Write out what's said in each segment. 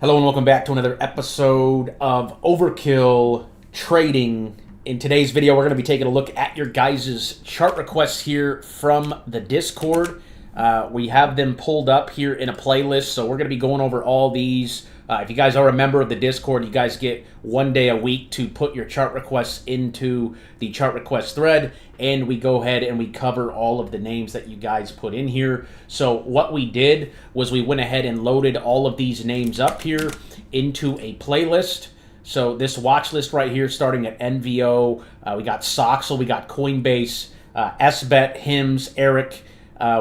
Hello and welcome back to another episode of Overkill Trading. In today's video, we're going to be taking a look at your guys' chart requests here from the Discord. We have them pulled up here in a playlist, so we're going to be going over all these. If you guys are a member of the Discord, you guys get 1 day a week to put your chart requests into the chart request thread, and we go ahead and we cover all of the names that you guys put in here. So what we did was we went ahead and loaded all of these names up here into a playlist. So this watch list right here, starting at NVO, we got Soxel, we got Coinbase, SBET, HIMS, Eric,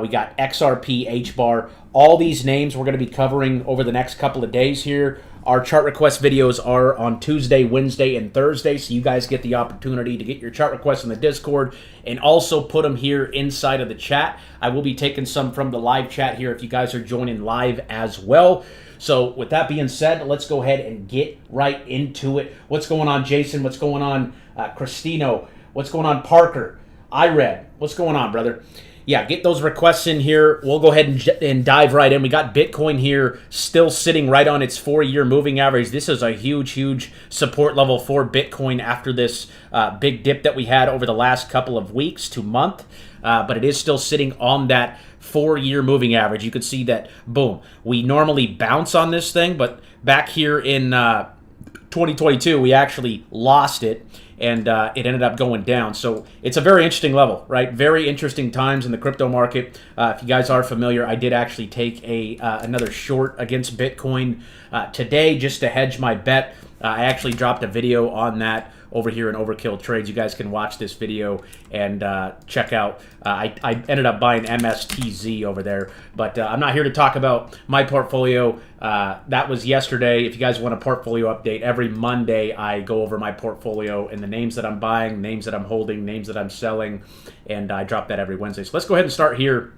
we got XRP, HBAR. All these names we're going to be covering over the next couple of days here. Our chart request videos are on Tuesday, Wednesday, and Thursday, so you guys get the opportunity to get your chart requests in the Discord and also put them here inside of the chat. I will be taking some from the live chat here if you guys are joining live as well. So with that being said, let's go ahead and get right into it. What's going on, Jason? What's going on, Christino? What's going on, Parker? IRED, what's going on, brother? Yeah, get those requests in here. We'll go ahead and dive right in. We got Bitcoin here still sitting right on its 4-year moving average. This is a huge support level for Bitcoin after this big dip that we had over the last couple of weeks to month. But it is still sitting on that 4-year moving average. You can see that, boom. We normally bounce on this thing, but back here in 2022, we actually lost it. And it ended up going down. So it's a very interesting level, right? Very interesting times in the crypto market. If you guys are familiar, I did actually take another short against Bitcoin today just to hedge my bet. I actually dropped a video on that over here in Overkill Trades. You guys can watch this video and check out. I ended up buying MSTZ over there, but I'm not here to talk about my portfolio. That was yesterday. If you guys want a portfolio update, every Monday I go over my portfolio and the names that I'm buying, names that I'm holding, names that I'm selling, and I drop that every Wednesday. So let's go ahead and start here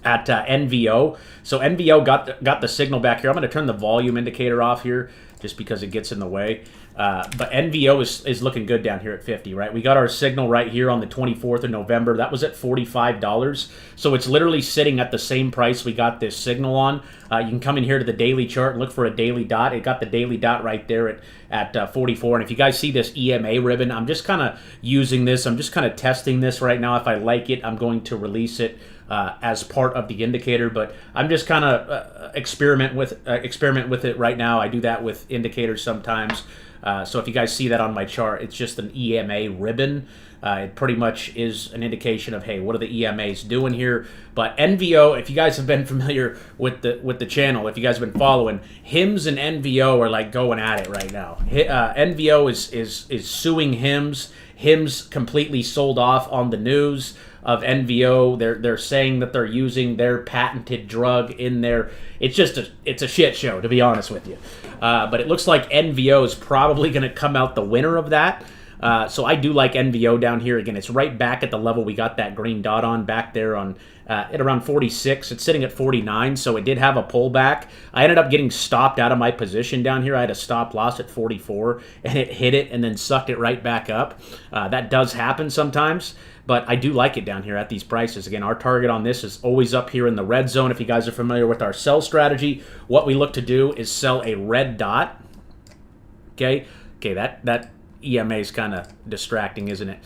at NVO. So NVO got the signal back here. I'm going to turn the volume indicator off here just because it gets in the way. But NVO is looking good down here at 50, right? We got our signal right here on the 24th of November. That was at $45. So it's literally sitting at the same price we got this signal on. You can come in here to the daily chart and look for a daily dot. It got the daily dot right there at 44. And if you guys see this EMA ribbon, I'm just kind of using this. I'm just kind of testing this right now. If I like it, I'm going to release it as part of the indicator, but I'm just kind of experiment with it right now. I do that with indicators sometimes. So if you guys see that on my chart, it's just an EMA ribbon. It pretty much is an indication of, hey, what are the EMAs doing here? But NVO, if you guys have been familiar with the channel, if you guys have been following, HIMS and NVO are like going at it right now. NVO is suing HIMS. HIMS completely sold off on the news of NVO. They're saying that they're using their patented drug in there. It's a shit show, to be honest with you. But it looks like NVO is probably going to come out the winner of that. So I do like NVO down here. Again, it's right back at the level we got that green dot on back there on at around 46. It's sitting at 49, so it did have a pullback. I ended up getting stopped out of my position down here. I had a stop loss at 44, and it hit it and then sucked it right back up. That does happen sometimes, but I do like it down here at these prices. Again, our target on this is always up here in the red zone. If you guys are familiar with our sell strategy, what we look to do is sell a red dot. Okay, that EMA is kind of distracting, isn't it?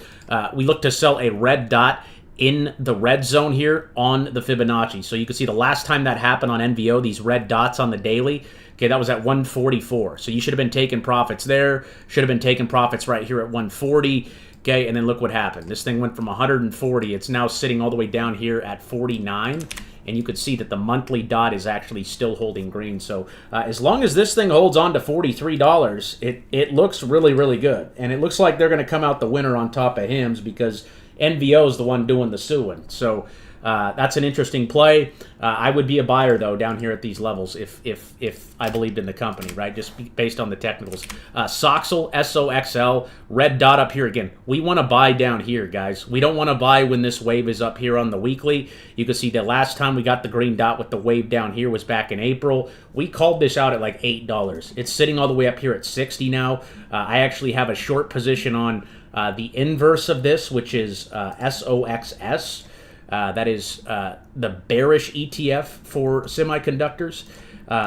We look to sell a red dot in the red zone here on the Fibonacci. So you can see the last time that happened on NVO, these red dots on the daily, okay, that was at 144. So you should have been taking profits there, should have been taking profits right here at 140. Okay, and then look what happened. This thing went from 140. It's now sitting all the way down here at 49. And you could see that the monthly dot is actually still holding green. So as long as this thing holds on to $43, it looks really good. And it looks like they're going to come out the winner on top of HIMS because NVO is the one doing the suing. So that's an interesting play. I would be a buyer, though, down here at these levels if I believed in the company, right? Just based on the technicals. Soxel, SOXL, red dot up here again. We want to buy down here, guys. We don't want to buy when this wave is up here on the weekly. You can see the last time we got the green dot with the wave down here was back in April. We called this out at like $8. It's sitting all the way up here at 60 now. I actually have a short position on the inverse of this, which is SOXS. That is the bearish ETF for semiconductors.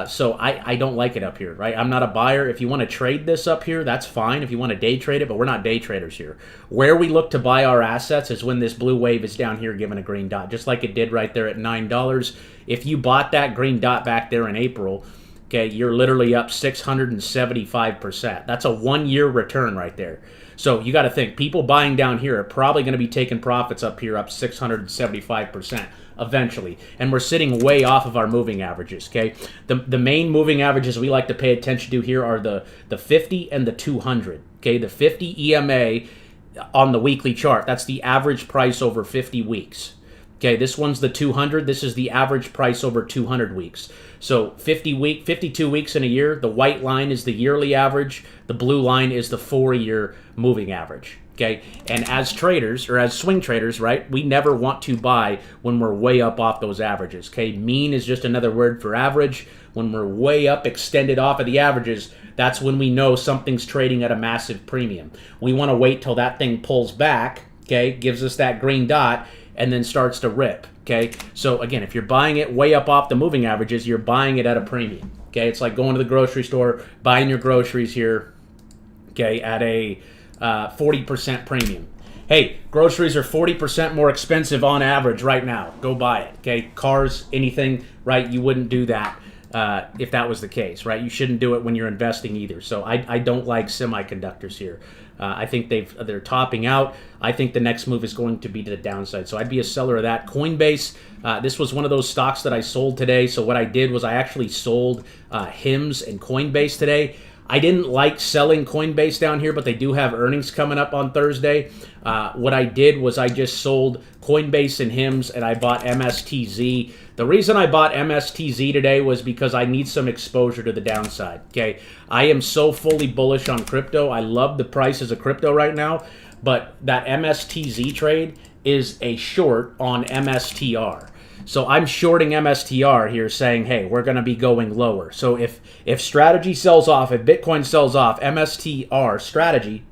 So I don't like it up here, right? I'm not a buyer. If you want to trade this up here, that's fine. If you want to day trade it, but we're not day traders here. Where we look to buy our assets is when this blue wave is down here giving a green dot, just like it did right there at $9. If you bought that green dot back there in April, okay, you're literally up 675%. That's a 1-year return right there. So you got to think, people buying down here are probably going to be taking profits up here up 675% eventually. And we're sitting way off of our moving averages, okay? The main moving averages we like to pay attention to here are the 50 and the 200, okay? The 50 EMA on the weekly chart, that's the average price over 50 weeks. Okay, this one's the 200. This is the average price over 200 weeks. So 52 weeks in a year, the white line is the yearly average. The blue line is the 4-year moving average. Okay, and as traders, or as swing traders, right, we never want to buy when we're way up off those averages. Okay, mean is just another word for average. When we're way up, extended off of the averages, that's when we know something's trading at a massive premium. We want to wait till that thing pulls back, okay, gives us that green dot, and then starts to rip, okay? So again, if you're buying it way up off the moving averages, you're buying it at a premium, okay? It's like going to the grocery store, buying your groceries here, okay, at a 40% premium. Hey, groceries are 40% more expensive on average right now. Go buy it, okay? Cars, anything, right? You wouldn't do that if that was the case, right? You shouldn't do it when you're investing either. So I don't like semiconductors here. I think they're topping out. I think the next move is going to be to the downside. So I'd be a seller of that. Coinbase, this was one of those stocks that I sold today. So what I did was I actually sold HIMS and Coinbase today. I didn't like selling Coinbase down here, but they do have earnings coming up on Thursday. What I did was I just sold Coinbase and HIMS, and I bought MSTZ. The reason I bought MSTZ today was because I need some exposure to the downside, okay? I am so fully bullish on crypto. I love the prices of crypto right now, but that MSTZ trade is a short on MSTR. So I'm shorting MSTR here saying, hey, we're going to be going lower. So if strategy sells off, if Bitcoin sells off, MSTR strategy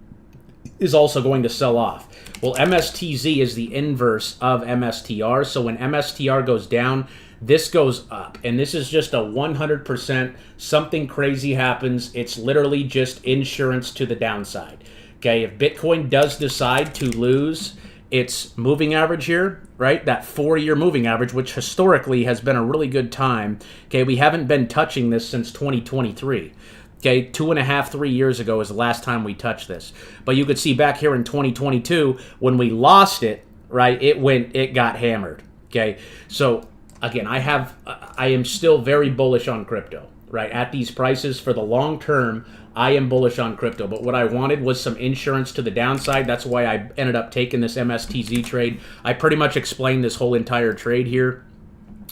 is also going to sell off. Well, MSTZ is the inverse of MSTR. So when MSTR goes down, this goes up. And this is just a 100% something crazy happens. It's literally just insurance to the downside. Okay, if Bitcoin does decide to lose its moving average here, right? That 4-year moving average, which historically has been a really good time. Okay, we haven't been touching this since 2023. Okay, 2.5, 3 years ago is the last time we touched this. But you could see back here in 2022, when we lost it, right, it got hammered. Okay, so again, I am still very bullish on crypto, right? At these prices for the long term, I am bullish on crypto, but what I wanted was some insurance to the downside. That's why I ended up taking this MSTZ trade. I pretty much explained this whole entire trade here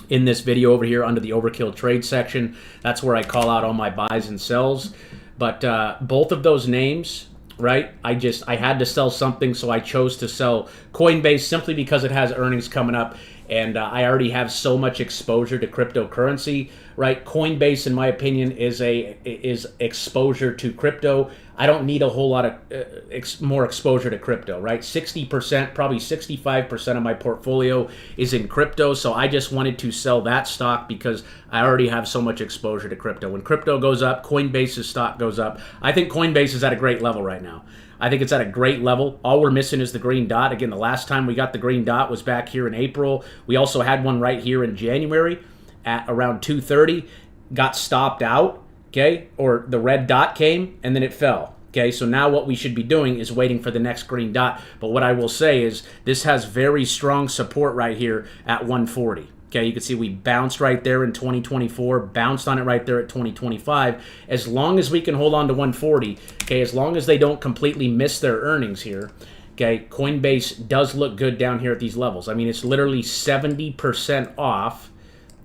in this video over here under the overkill trade section. That's where I call out all my buys and sells. But both of those names, right, I had to sell something, so I chose to sell Coinbase simply because it has earnings coming up. And I already have so much exposure to cryptocurrency, right? Coinbase, in my opinion, is exposure to crypto. I don't need a whole lot of more exposure to crypto, right? 60%, probably 65% of my portfolio is in crypto. So I just wanted to sell that stock because I already have so much exposure to crypto. When crypto goes up, Coinbase's stock goes up. I think Coinbase is at a great level right now. I think it's at a great level. All we're missing is the green dot. Again, the last time we got the green dot was back here in April. We also had one right here in January at around 2:30. Got stopped out, okay? Or the red dot came, and then it fell. Okay, so now what we should be doing is waiting for the next green dot. But what I will say is this has very strong support right here at 140. Okay, you can see we bounced right there in 2024, bounced on it right there at 2025. As long as we can hold on to 140, okay, as long as they don't completely miss their earnings here, okay, Coinbase does look good down here at these levels. I mean, it's literally 70% off,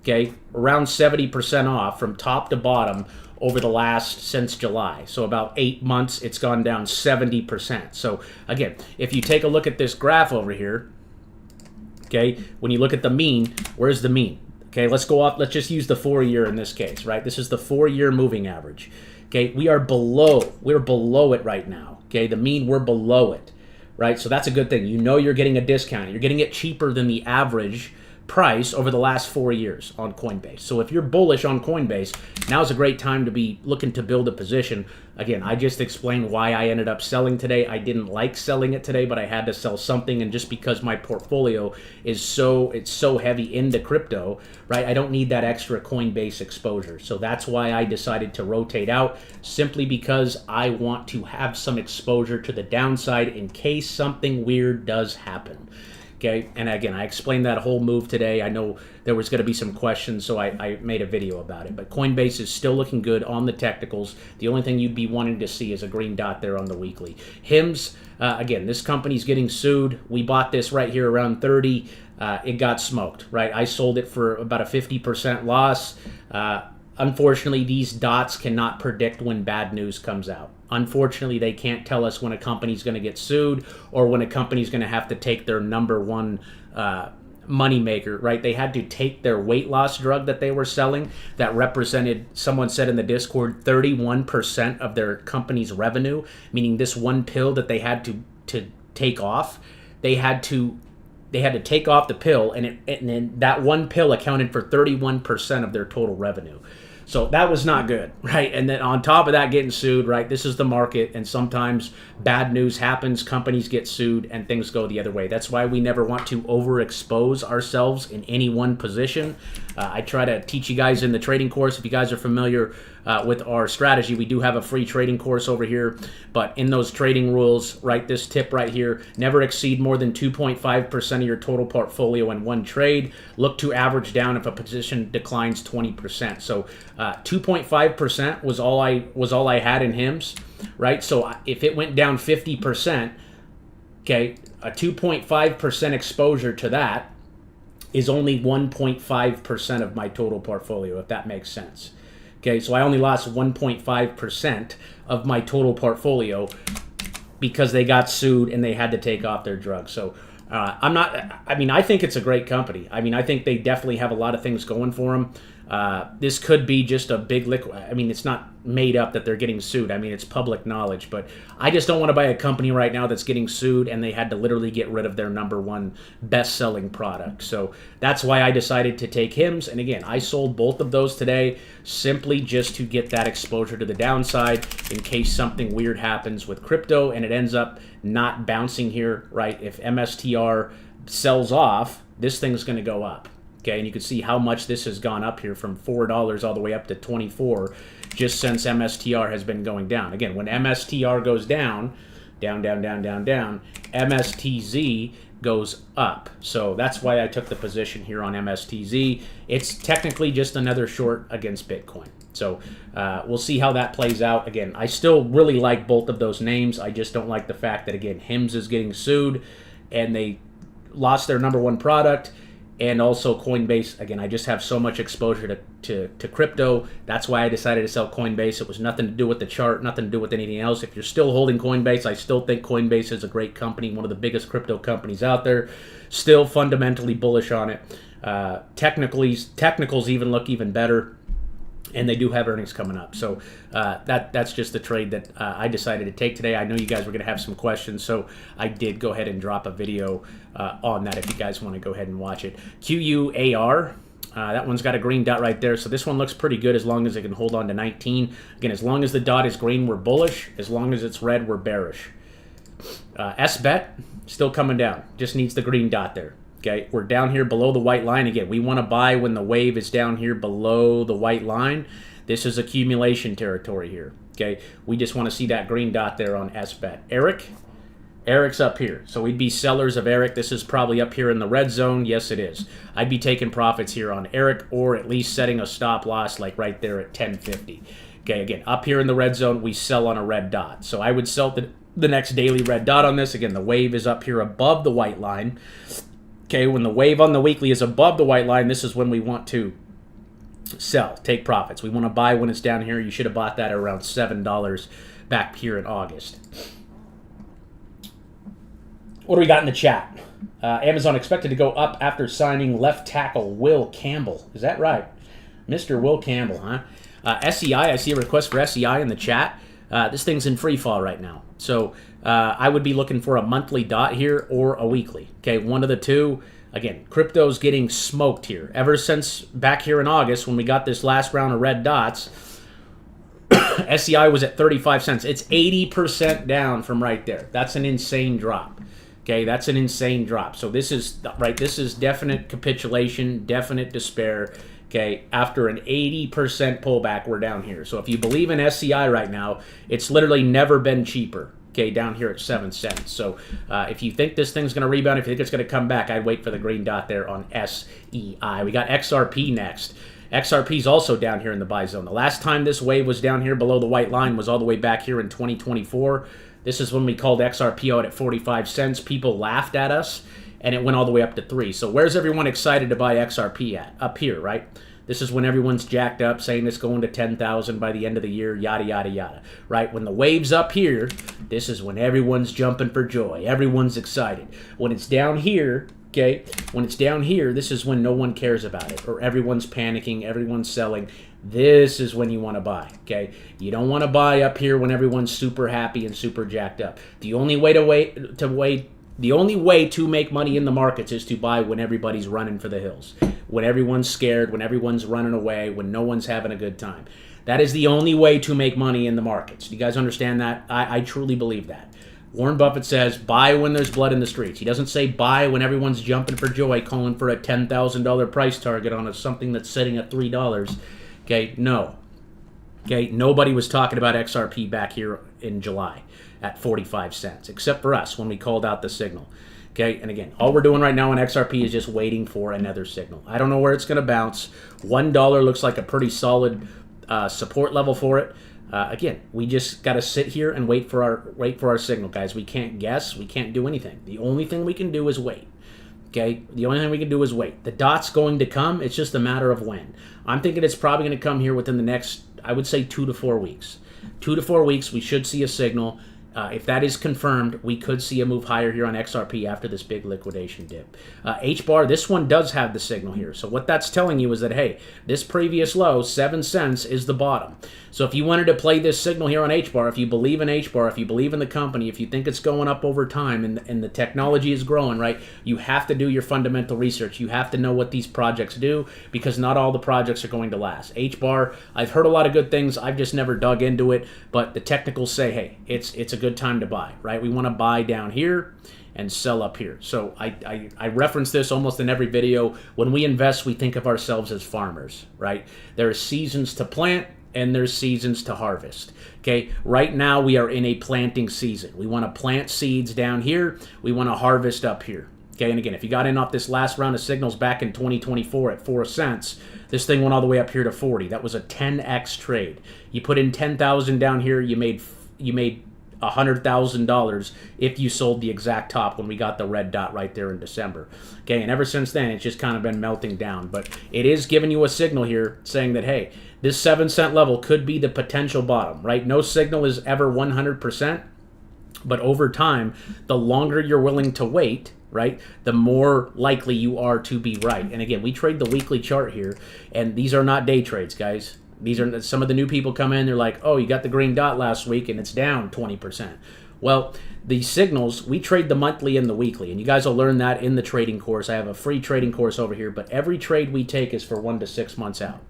okay, around 70% off from top to bottom over the last, since July. So about 8 months, it's gone down 70%. So again, if you take a look at this graph over here, okay, when you look at the mean, where's the mean? Okay, let's go off, let's just use the 4-year in this case, right? This is the 4-year moving average. Okay, we're below it right now. Okay, the mean, we're below it, right? So that's a good thing. You know you're getting a discount. You're getting it cheaper than the average price over the last 4 years on Coinbase. So if you're bullish on Coinbase, now's a great time to be looking to build a position. Again, I just explained why I ended up selling today. I didn't like selling it today, but I had to sell something, and just because my portfolio is so heavy into crypto, right? I don't need that extra Coinbase exposure. So that's why I decided to rotate out, simply because I want to have some exposure to the downside in case something weird does happen. Okay, and again, I explained that whole move today. I know there was going to be some questions, so I made a video about it. But Coinbase is still looking good on the technicals. The only thing you'd be wanting to see is a green dot there on the weekly. HIMS, again, this company's getting sued. We bought this right here around 30. It got smoked, right? I sold it for about a 50% loss. Unfortunately, these dots cannot predict when bad news comes out. Unfortunately, they can't tell us when a company's going to get sued or when a company's going to have to take their number one money maker, right? They had to take their weight loss drug that they were selling that represented, someone said in the Discord, 31% of their company's revenue, meaning this one pill that they had to take off. They had to take off the pill, and then that one pill accounted for 31% of their total revenue. So that was not good, right? And then on top of that, getting sued, right? This is the market, and sometimes bad news happens, companies get sued, and things go the other way. That's why we never want to overexpose ourselves in any one position. I try to teach you guys in the trading course. If you guys are familiar with our strategy, we do have a free trading course over here. But in those trading rules, right, this tip right here, never exceed more than 2.5% of your total portfolio in one trade. Look to average down if a position declines 20%. So 2.5% was all I had in HIMS, right? So if it went down 50%, okay, a 2.5% exposure to that is only 1.5% of my total portfolio, if that makes sense. Okay, so I only lost 1.5% of my total portfolio because they got sued and they had to take off their drugs. So I think it's a great company. I mean, I think they definitely have a lot of things going for them. This could be just a big liquid. I mean, it's not made up that they're getting sued. I mean, it's public knowledge, but I just don't want to buy a company right now that's getting sued and they had to literally get rid of their number one best-selling product. So that's why I decided to take HIMS. And again, I sold both of those today simply just to get that exposure to the downside in case something weird happens with crypto and it ends up not bouncing here, right? If MSTR sells off, this thing's going to go up. Okay, and you can see how much this has gone up here from $4 all the way up to 24 just since MSTR has been going down. Again, when MSTR goes down, MSTZ goes up. So that's why I took the position here on MSTZ. It's technically just another short against Bitcoin. So we'll see how that plays out. Again, I still really like both of those names. I just don't like the fact that, again, HIMS is getting sued and they lost their number one product. And also Coinbase, again, I just have so much exposure to crypto. That's why I decided to sell Coinbase. It was nothing to do with the chart, nothing to do with anything else. If you're still holding Coinbase, I still think Coinbase is a great company, one of the biggest crypto companies out there. Still fundamentally bullish on it. Technicals even look even better. And they do have earnings coming up. So that's just the trade that I decided to take today. I know you guys were going to have some questions, so I did go ahead and drop a video on that if you guys want to go ahead and watch it. QUAR, that one's got a green dot right there. So this one looks pretty good as long as it can hold on to 19. Again, as long as the dot is green, we're bullish. As long as it's red, we're bearish. SBET, still coming down. Just needs the green dot there. Okay, we're down here below the white line. Again, we want to buy when the wave is down here below the white line. This is accumulation territory here. Okay, we just want to see that green dot there on SBET. Eric's up here. So we'd be sellers of Eric. This is probably up here in the red zone. Yes, it is. I'd be taking profits here on Eric or at least setting a stop loss like right there at 1050. Okay, again, up here in the red zone, we sell on a red dot. So I would sell the next daily red dot on this. Again, the wave is up here above the white line. Okay, when the wave on the weekly is above the white line, this is when we want to sell, take profits. We want to buy when it's down here. You should have bought that at around $7 back here in August. What do we got in the chat? Amazon expected to go up after signing left tackle Will Campbell. Is that right? Mr. Will Campbell, huh? SEI, I see a request for SEI in the chat. This thing's in free fall right now. So I would be looking for a monthly dot here or a weekly. Okay, one of the two. Again, crypto's getting smoked here. Ever since back here in August when we got this last round of red dots, SEI was at 35 cents. It's 80% down from right there. That's an insane drop. Okay, that's an insane drop. So this is right. This is definite capitulation, definite despair. Okay, after an 80% pullback, we're down here. So if you believe in SEI right now, it's literally never been cheaper. Okay, down here at 7 cents. So if you think this thing's going to rebound, if you think it's going to come back, I'd wait for the green dot there on SEI. We got XRP next. XRP is also down here in the buy zone. The last time this wave was down here below the white line was all the way back here in 2024. This is when we called XRP out at 45 cents. People laughed at us, and it went all the way up to 3. So where's everyone excited to buy XRP at? Up here, right? This is when everyone's jacked up, saying it's going to 10,000 by the end of the year, yada, yada, yada, right? When the wave's up here, this is when everyone's jumping for joy. Everyone's excited. When it's down here, okay, when it's down here, this is when no one cares about it, or everyone's panicking, everyone's selling. This is when you want to buy, okay? You don't want to buy up here when everyone's super happy and super jacked up. The only way to make money in the markets is to buy when everybody's running for the hills, when everyone's scared, when everyone's running away, when no one's having a good time. That is the only way to make money in the markets. Do you guys understand that? I truly believe that. Warren Buffett says, buy when there's blood in the streets. He doesn't say buy when everyone's jumping for joy, calling for a $10,000 price target on something that's sitting at $3. Okay, no. Okay, nobody was talking about XRP back here in July at 45 cents, except for us when we called out the signal. Okay, and again, all we're doing right now on XRP is just waiting for another signal. I don't know where it's going to bounce. $1 looks like a pretty solid support level for it. Again, we just got to sit here and wait for our signal, guys. We can't guess. We can't do anything. The only thing we can do is wait. Okay, the only thing we can do is wait. The dot's going to come. It's just a matter of when. I'm thinking it's probably going to come here within the next, I would say, 2 to 4 weeks. 2 to 4 weeks, we should see a signal. If that is confirmed, we could see a move higher here on XRP after this big liquidation dip. HBAR, this one does have the signal here. So what that's telling you is that, hey, this previous low, 7 cents, is the bottom. So if you wanted to play this signal here on HBAR, if you believe in HBAR, if you believe in the company, if you think it's going up over time and the technology is growing, right, you have to do your fundamental research. You have to know what these projects do, because not all the projects are going to last. HBAR, I've heard a lot of good things. I've just never dug into it, but the technicals say, hey, it's a good time to buy, right? We want to buy down here and sell up here. So I reference this almost in every video. When we invest, we think of ourselves as farmers, right? There are seasons to plant and there's seasons to harvest. Okay, right now we are in a planting season. We want to plant seeds down here. We want to harvest up here. Okay, and again, if you got in off this last round of signals back in 2024 at 4 cents, this thing went all the way up here to 40. That was a 10x trade. You put in 10,000 down here, you made $100,000 if you sold the exact top when we got the red dot right there in December. Okay, and ever since then, it's just kind of been melting down. But it is giving you a signal here saying that, hey, this 7 cent level could be the potential bottom, right? No signal is ever 100%, but over time, the longer you're willing to wait, right, the more likely you are to be right. And again, we trade the weekly chart here, and these are not day trades, guys. These are some of the new people come in, they're like, oh, you got the green dot last week and it's down 20%. Well, the signals, we trade the monthly and the weekly, and you guys will learn that in the trading course. I have a free trading course over here, but every trade we take is for 1 to 6 months out.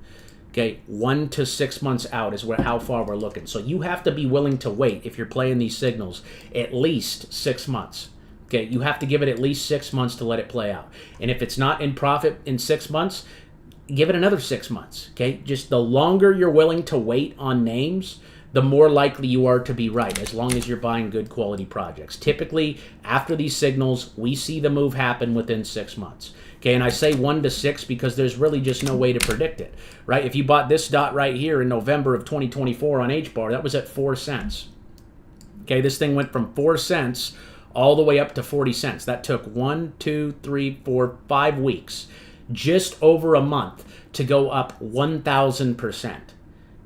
Okay, 1 to 6 months out is how far we're looking. So you have to be willing to wait if you're playing these signals at least 6 months. Okay, you have to give it at least 6 months to let it play out. And if it's not in profit in 6 months, give it another 6 months. Okay, just the longer you're willing to wait on names, the more likely you are to be right, as long as you're buying good quality projects. Typically, after these signals, we see the move happen within 6 months. Okay, and I say 1 to 6 because there's really just no way to predict it, right? If you bought this dot right here in November of 2024 on HBAR, that was at 4 cents. Okay, this thing went from 4 cents all the way up to 40 cents. That took 1, 2, 3, 4, 5 weeks, just over a month, to go up 1,000%.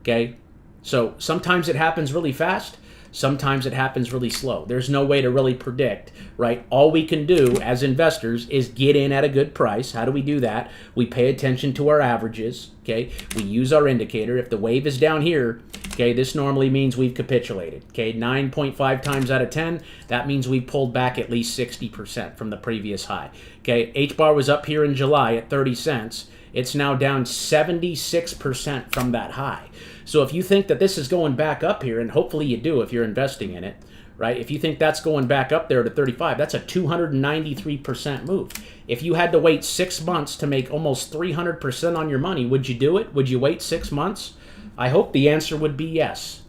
Okay, so sometimes it happens really fast. Sometimes it happens really slow. There's no way to really predict, right? All we can do as investors is get in at a good price. How do we do that? We pay attention to our averages, okay? We use our indicator. If the wave is down here, okay, Okay, this normally means we've capitulated. Okay, 9.5 times out of 10, that means we pulled back at least 60% from the previous high. Okay, HBAR was up here in July at 30 cents. It's now down 76% from that high. So if you think that this is going back up here, and hopefully you do if you're investing in it, right? If you think that's going back up there to 35, that's a 293% move. If you had to wait 6 months to make almost 300% on your money, would you do it? Would you wait 6 months? I hope the answer would be yes.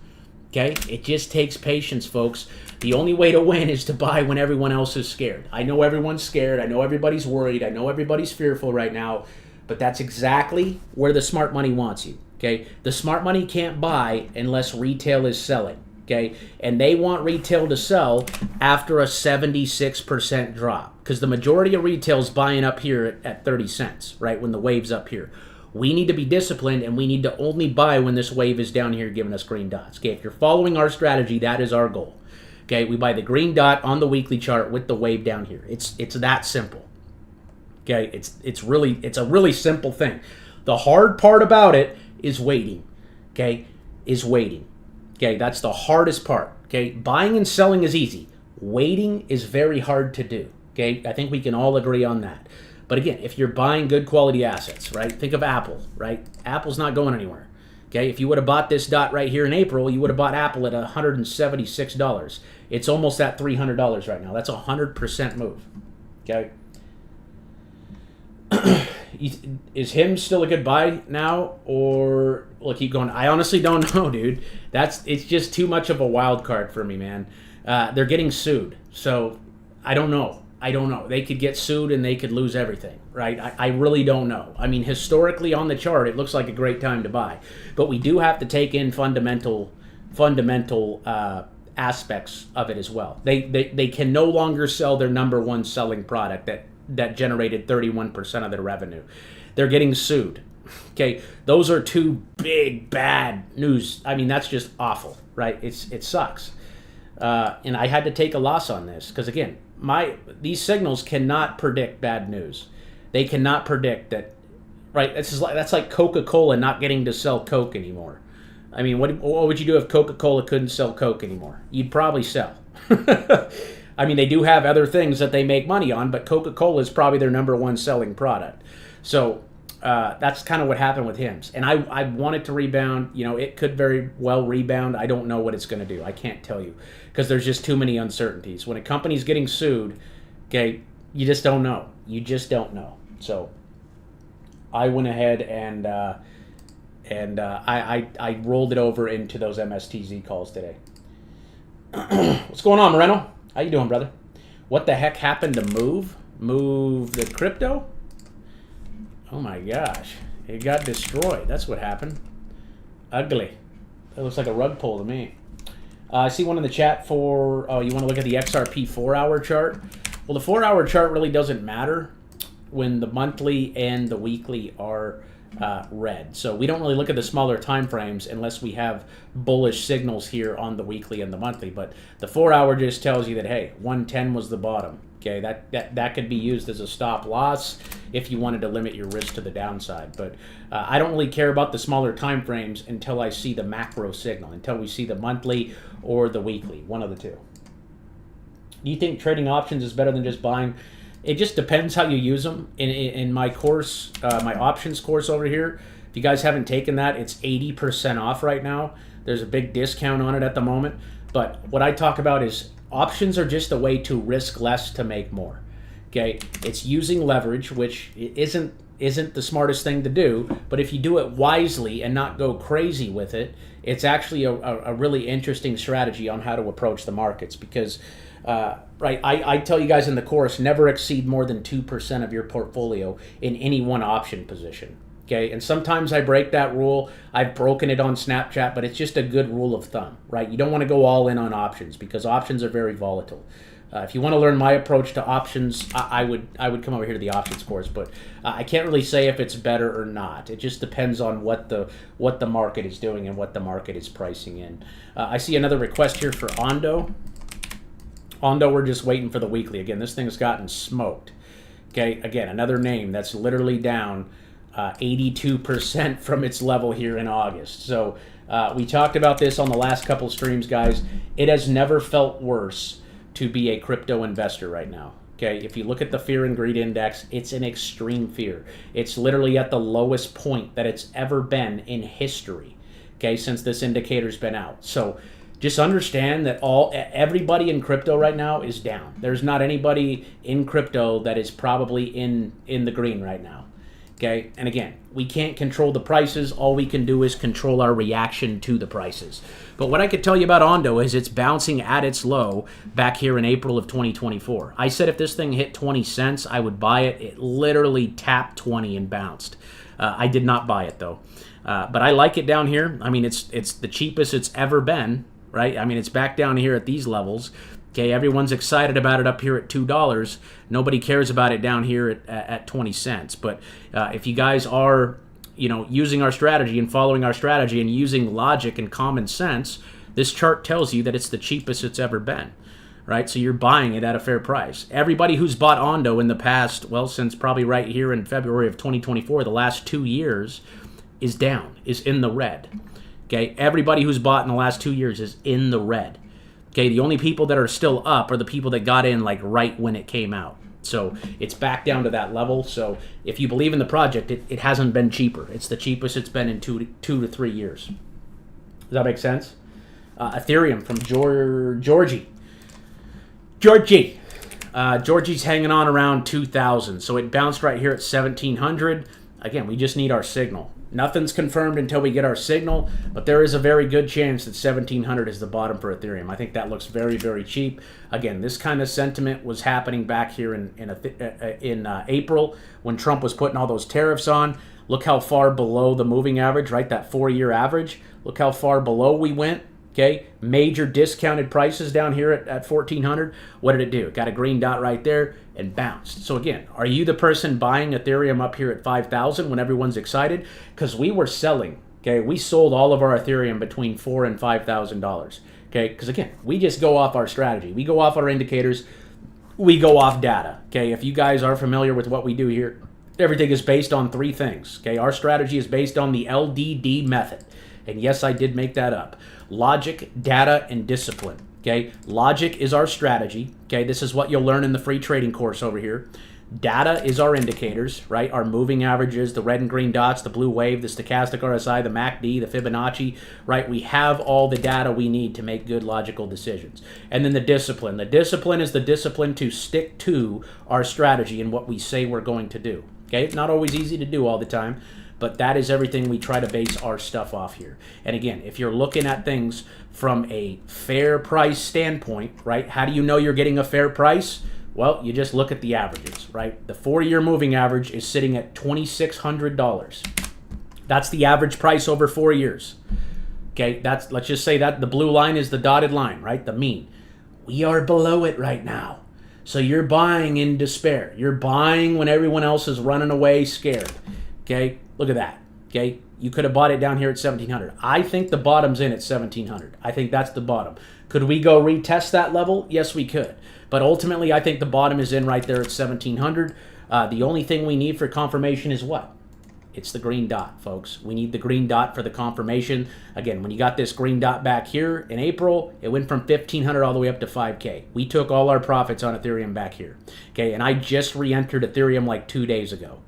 Okay? It just takes patience, folks. The only way to win is to buy when everyone else is scared. I know everyone's scared. I know everybody's worried. I know everybody's fearful right now. But that's exactly where the smart money wants you. Okay? The smart money can't buy unless retail is selling. Okay? And they want retail to sell after a 76% drop. Because the majority of retail is buying up here at 30 cents, right? When the wave's up here. We need to be disciplined, and we need to only buy when this wave is down here giving us green dots. Okay? If you're following our strategy, that is our goal. Okay? We buy the green dot on the weekly chart with the wave down here. It's that simple. Okay? It's a really simple thing. The hard part about it is waiting. Okay? Is waiting. Okay, that's the hardest part. Okay, buying and selling is easy. Waiting is very hard to do. Okay, I think we can all agree on that. But again, if you're buying good quality assets, right? Think of Apple, right? Apple's not going anywhere. Okay, if you would have bought this dot right here in April, you would have bought Apple at $176. It's almost at $300 right now. That's a 100% move. Okay. Is him still a good buy now, or will it keep going? I honestly don't know, dude. It's just too much of a wild card for me, man. They're getting sued, so I don't know. They could get sued and they could lose everything, right? I really don't know. I mean, historically on the chart, it looks like a great time to buy, but we do have to take in fundamental aspects of it as well. They can no longer sell their number one selling product that generated 31% of their revenue. They're getting sued. Okay, those are two big bad news. I mean, that's just awful, right? It sucks. And I had to take a loss on this because again, these signals cannot predict bad news. They cannot predict that, right? That's like Coca-Cola not getting to sell Coke anymore. I mean, what would you do if Coca-Cola couldn't sell Coke anymore? You'd probably sell. I mean, they do have other things that they make money on, but Coca-Cola is probably their number one selling product. So that's kind of what happened with HIMS. And I want it to rebound. You know, it could very well rebound. I don't know what it's going to do. I can't tell you because there's just too many uncertainties. When a company's getting sued, okay, you just don't know. You just don't know. So I went ahead and I rolled it over into those MSTZ calls today. What's going on, Moreno? How you doing, brother? What the heck happened to move? Move the crypto? Oh my gosh. It got destroyed. That's what happened. Ugly. That looks like a rug pull to me. I see one in the chat for, oh, you want to look at the XRP 4-hour chart? Well, the 4-hour chart really doesn't matter when the monthly and the weekly are red. So we don't really look at the smaller time frames unless we have bullish signals here on the weekly and the monthly. But the 4-hour just tells you that, hey, 110 was the bottom. Okay, that could be used as a stop loss if you wanted to limit your risk to the downside. But I don't really care about the smaller time frames until I see the macro signal, until we see the monthly or the weekly, one of the two. Do you think trading options is better than just buying? It just depends how you use them. In my course, my options course over here, if you guys haven't taken that, it's 80% off right now. There's a big discount on it at the moment. But what I talk about is options are just a way to risk less to make more. Okay, it's using leverage, which isn't the smartest thing to do. But if you do it wisely and not go crazy with it, it's actually a really interesting strategy on how to approach the markets because. Right, I tell you guys in the course, never exceed more than 2% of your portfolio in any one option position. Okay, and sometimes I break that rule. I've broken it on Snapchat, but it's just a good rule of thumb, right? You don't want to go all in on options because options are very volatile. If you want to learn my approach to options, I would come over here to the options course, but I can't really say if it's better or not. It just depends on what the market is doing and what the market is pricing in. I see another request here for Ondo. Ondo, we're just waiting for the weekly. Again, this thing's gotten smoked. Okay, again, another name that's literally down 82% from its level here in August. So We talked about this on the last couple streams, guys. It has never felt worse to be a crypto investor right now. Okay, if you look at the fear and greed index, it's an extreme fear. It's literally at the lowest point that it's ever been in history, okay, since this indicator's been out. So just understand that everybody in crypto right now is down. There's not anybody in crypto that is probably in the green right now. Okay, and again, we can't control the prices. All we can do is control our reaction to the prices. But what I could tell you about Ondo is it's bouncing at its low back here in April of 2024. I said if this thing hit 20 cents, I would buy it. It literally tapped 20 and bounced. I did not buy it though. But I like it down here. I mean, it's the cheapest it's ever been, right? I mean, it's back down here at these levels. Okay, everyone's excited about it up here at $2. Nobody cares about it down here at 20 cents. But if you guys are, using our strategy and following our strategy and using logic and common sense, this chart tells you that it's the cheapest it's ever been, right? So you're buying it at a fair price. Everybody who's bought Ondo in the past, well, since probably right here in February of 2024, the last 2 years, is down, is in the red. Okay, everybody who's bought in the last 2 years is in the red. Okay, the only people that are still up are the people that got in like right when it came out. So it's back down to that level. So if you believe in the project, it hasn't been cheaper. It's the cheapest it's been in two to 3 years. Does that make sense? Ethereum from Georgie. Georgie's hanging on around 2,000. So it bounced right here at 1,700. Again, we just need our signal. Nothing's confirmed until we get our signal, but there is a very good chance that 1,700 is the bottom for Ethereum. I think that looks very, very cheap. Again, this kind of sentiment was happening back here in April when Trump was putting all those tariffs on. Look how far below the moving average, right? That 4-year average. Look how far below we went. Okay, major discounted prices down here at 1,400. What did it do? It got a green dot right there and bounced. So again, are you the person buying Ethereum up here at 5,000 when everyone's excited? Because we were selling. Okay, we sold all of our Ethereum between $4,000 and $5,000. Okay, because again, we just go off our strategy. We go off our indicators. We go off data. Okay, if you guys are familiar with what we do here, everything is based on 3 things. Okay, our strategy is based on the LDD method. And yes, I did make that up. Logic, data, and discipline. Okay, logic is our strategy. Okay, this is what you'll learn in the free trading course over here. Data is our indicators, right? Our moving averages, the red and green dots, the blue wave, the stochastic RSI, the MACD, the Fibonacci, right? We have all the data we need to make good logical decisions. And then the discipline. The discipline is the discipline to stick to our strategy and what we say we're going to do. Okay, it's not always easy to do all the time, but that is everything we try to base our stuff off here. And again, if you're looking at things from a fair price standpoint, right? How do you know you're getting a fair price? Well, you just look at the averages, right? The 4-year moving average is sitting at $2,600. That's the average price over 4 years. Okay, let's just say that the blue line is the dotted line, right? The mean. We are below it right now. So you're buying in despair. You're buying when everyone else is running away scared. Okay, look at that. Okay, you could have bought it down here at 1,700. I think the bottom's in at 1,700. I think that's the bottom. Could we go retest that level? Yes, we could. But ultimately, I think the bottom is in right there at 1,700. The only thing we need for confirmation is what? It's the green dot, folks. We need the green dot for the confirmation. Again, when you got this green dot back here in April, it went from 1,500 all the way up to 5K. We took all our profits on Ethereum back here. Okay, and I just re-entered Ethereum like 2 days ago.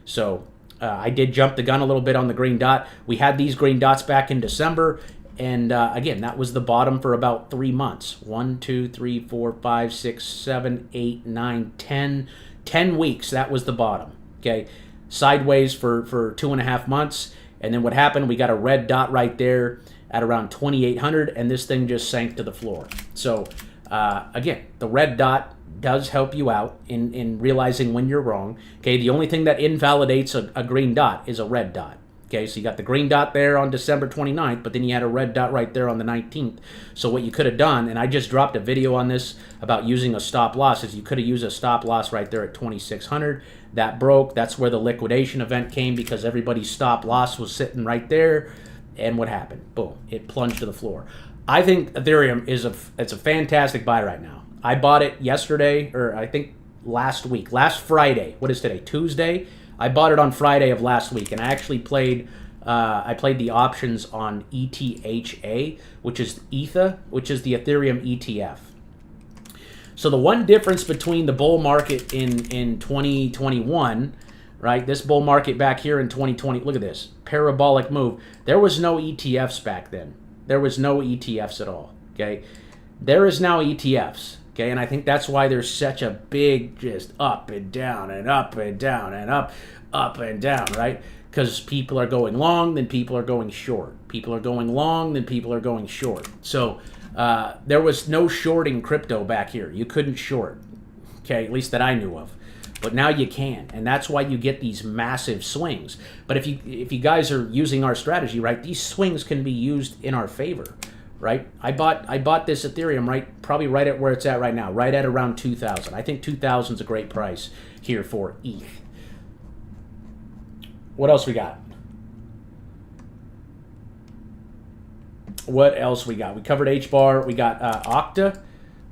So I did jump the gun a little bit on the green dot. We had these green dots back in December. And again, that was the bottom for about 3 months. 1, 2, 3, 4, 5, 6, 7, 8, 9, 10. 10 weeks, that was the bottom. Okay, sideways for 2.5 months. And then what happened, we got a red dot right there at around 2,800, and this thing just sank to the floor. So again, the red dot does help you out in realizing when you're wrong. Okay, the only thing that invalidates a green dot is a red dot. Okay, so you got the green dot there on December 29th, but then you had a red dot right there on the 19th. So what you could have done, and I just dropped a video on this about using a stop loss, is you could have used a stop loss right there at 2,600. That broke. That's where the liquidation event came because everybody's stop loss was sitting right there. And what happened? Boom, it plunged to the floor. I think Ethereum is it's a fantastic buy right now. I bought it yesterday, or I think last Friday. What is today? Tuesday? I bought it on Friday of last week, and I actually played I played the options on ETHA, which is ETHA, which is the Ethereum ETF. So the one difference between the bull market in 2021, right? This bull market back here in 2020, look at this, parabolic move. There was no ETFs back then. There was no ETFs at all, okay? There is now ETFs, okay? And I think that's why there's such a big just up and down and up and down and up and down, right? Because people are going long, then people are going short. People are going long, then people are going short. So there was no shorting crypto back here. You couldn't short, okay, at least that I knew of. But now you can, and that's why you get these massive swings. But if you guys are using our strategy, right, these swings can be used in our favor, right? I bought this Ethereum probably right at where it's at right now, right at around 2,000. I think 2,000 is a great price here for ETH. What else we got? What else we got? We covered HBAR. We got Okta.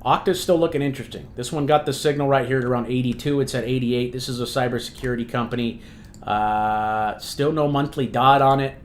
Okta's still looking interesting. This one got the signal right here at around 82. It's at 88. This is a cybersecurity company. Still no monthly dot on it.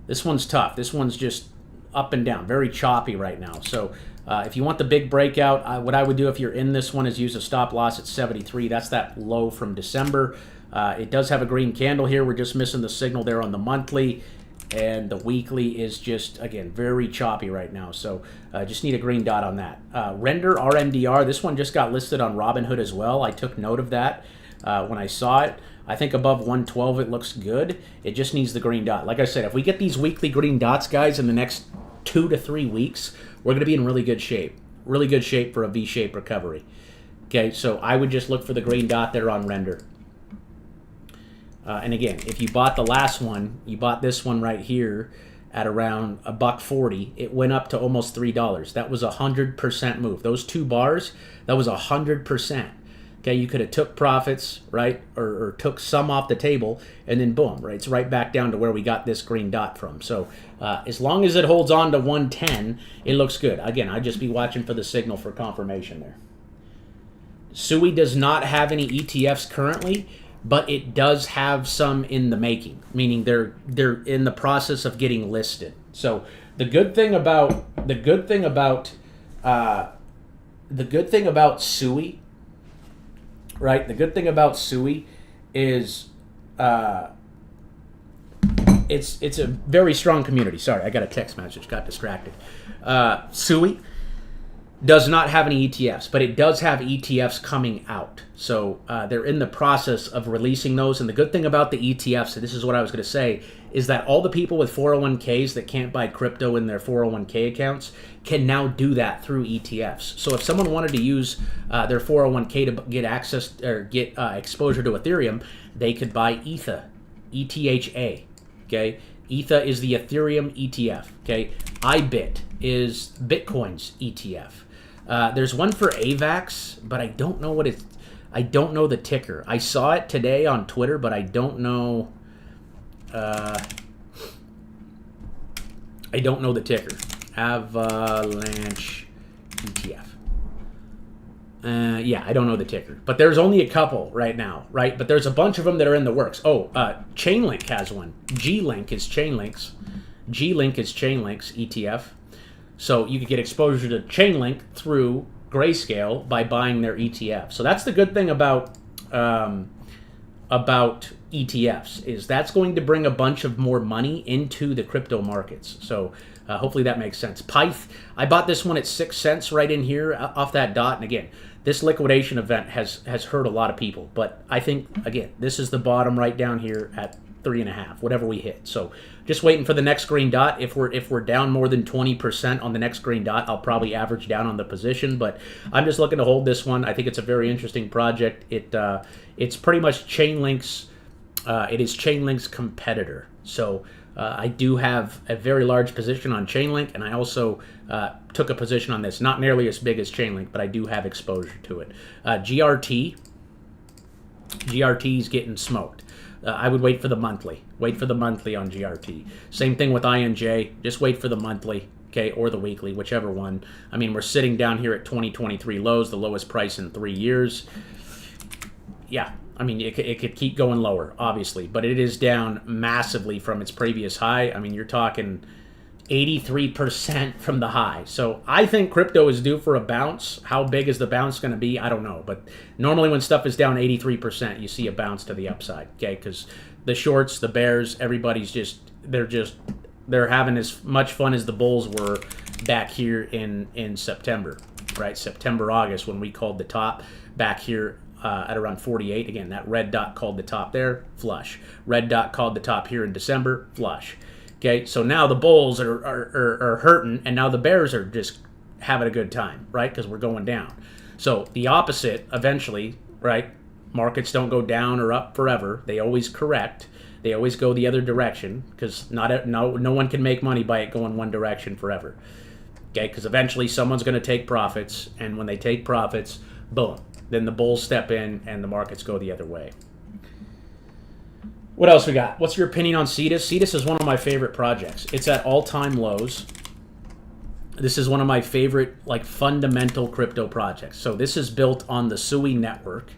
This one's tough. This one's just up and down, very choppy right now. So if you want the big breakout, what I would do if you're in this one is use a stop loss at 73. That's that low from December. It does have a green candle here. We're just missing the signal there on the monthly. And the weekly is just, again, very choppy right now. So just need a green dot on that. Render, RMDR, this one just got listed on Robinhood as well. I took note of that when I saw it. I think above 112 it looks good. It just needs the green dot. Like I said, if we get these weekly green dots, guys, in the next 2 to 3 weeks, we're going to be in really good shape. Really good shape for a V-shaped recovery. Okay, so I would just look for the green dot there on Render. And again, if you bought the last one, you bought this one right here at around $1.40. It went up to almost $3. That was 100% move. Those 2 bars, that was 100%. Okay, you could have took profits, right, or took some off the table, and then boom, right, it's right back down to where we got this green dot from. So as long as it holds on to 110, it looks good. Again, I'd just be watching for the signal for confirmation there. SUI does not have any ETFs currently, but it does have some in the making, meaning they're in the process of getting listed. So the good thing about SUI, right? The good thing about SUI is it's a very strong community. Sorry, I got a text message, got distracted. SUI does not have any ETFs, but it does have ETFs coming out. So they're in the process of releasing those. And the good thing about the ETFs, and this is what I was going to say, is that all the people with 401ks that can't buy crypto in their 401k accounts can now do that through ETFs. So if someone wanted to use their 401k to get access or get exposure to Ethereum, they could buy ETHA, ETHA. Okay, ETHA is the Ethereum ETF. Okay, IBIT is Bitcoin's ETF. There's one for AVAX, but I don't know what it's. I don't know the ticker. I saw it today on Twitter, but I don't know. I don't know the ticker. Avalanche ETF. Yeah, I don't know the ticker, but there's only a couple right now, right? But there's a bunch of them that are in the works. Oh, Chainlink has one. G-Link is Chainlink's. G-Link is Chainlink's ETF. So you could get exposure to Chainlink through Grayscale by buying their ETF. So that's the good thing about ETFs, is that's going to bring a bunch of more money into the crypto markets. So hopefully that makes sense. Pyth, I bought this one at 6 cents right in here off that dot. And again, this liquidation event has hurt a lot of people. But I think, again, this is the bottom right down here at 3.5, whatever we hit. So just waiting for the next green dot. If we're down more than 20% on the next green dot, I'll probably average down on the position. But I'm just looking to hold this one. I think it's a very interesting project. It's pretty much Chainlink's. It is Chainlink's competitor. So I do have a very large position on Chainlink, and I also took a position on this. Not nearly as big as Chainlink, but I do have exposure to it. GRT is getting smoked. I would wait for the monthly. Wait for the monthly on GRT. Same thing with INJ. Just wait for the monthly, okay, or the weekly, whichever one. I mean, we're sitting down here at 2023 lows, the lowest price in 3 years. Yeah, I mean, it could keep going lower, obviously, but it is down massively from its previous high. I mean, you're talking 83% from the high. So I think crypto is due for a bounce. How big is the bounce going to be? I don't know. But normally when stuff is down 83%, you see a bounce to the upside, okay? Because the shorts, the bears, everybody's they're having as much fun as the bulls were back here in September, right? September, August, when we called the top back here at around 48. Again, that red dot called the top there, flush. Red dot called the top here in December, flush. Okay, so now the bulls are hurting, and now the bears are just having a good time, right? Because we're going down. So the opposite, eventually, right? Markets don't go down or up forever. They always correct. They always go the other direction, because no one can make money by it going one direction forever. Okay, because eventually someone's going to take profits, and when they take profits, boom, then the bulls step in and the markets go the other way. What else we got? What's your opinion on Cetus? Cetus is one of my favorite projects. It's at all-time lows. This is one of my favorite, like, fundamental crypto projects. So this is built on the Sui network.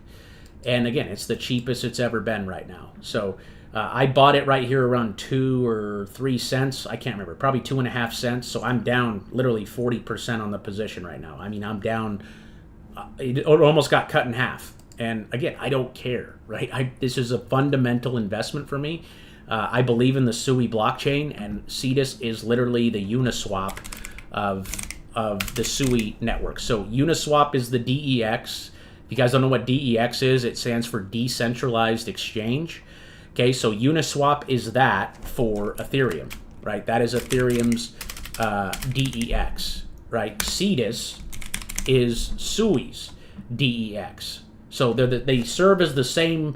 And again, it's the cheapest it's ever been right now. So I bought it right here around 2 or 3 cents. I can't remember. Probably 2.5 cents. So I'm down literally 40% on the position right now. I mean, I'm down. It almost got cut in half. And again, I don't care, right? This is a fundamental investment for me. I believe in the Sui blockchain, and Cetus is literally the Uniswap of the Sui network. So Uniswap is the DEX. If you guys don't know what DEX is, it stands for Decentralized Exchange. Okay, so Uniswap is that for Ethereum, right? That is Ethereum's DEX, right? Cetus is Sui's DEX. So they serve as the same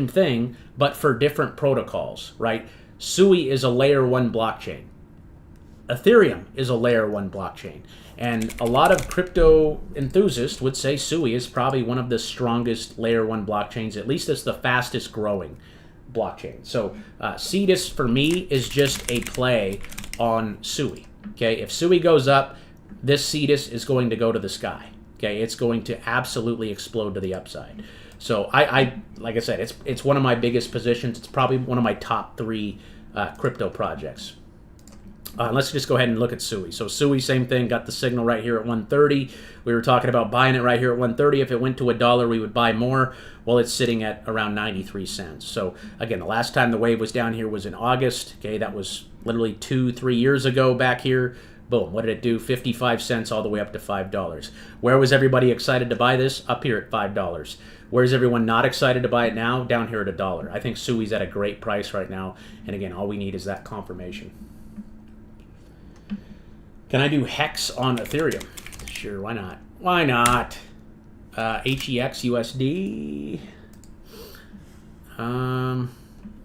thing, but for different protocols, right? Sui is a layer 1 blockchain. Ethereum is a layer 1 blockchain. And a lot of crypto enthusiasts would say Sui is probably one of the strongest layer 1 blockchains. At least it's the fastest growing blockchain. So Cetus, for me, is just a play on Sui. Okay, if Sui goes up, this Cetus is going to go to the sky. Okay, it's going to absolutely explode to the upside. So I like I said, it's one of my biggest positions. It's probably one of my top 3 crypto projects. Let's just go ahead and look at Sui. So Sui, same thing, got the signal right here at 130. We were talking about buying it right here at 130. If it went to $1, we would buy more. Well, it's sitting at around 93 cents. So again, the last time the wave was down here was in August. Okay, that was literally 2-3 years ago back here. Boom, what did it do? 55 cents all the way up to $5. Where was everybody excited to buy this? Up here at $5. Where's everyone not excited to buy it now? Down here at $1. I think Sui's at a great price right now. And again, all we need is that confirmation. Can I do Hex on Ethereum? Sure, why not? Why not? HEX USD. Yeah,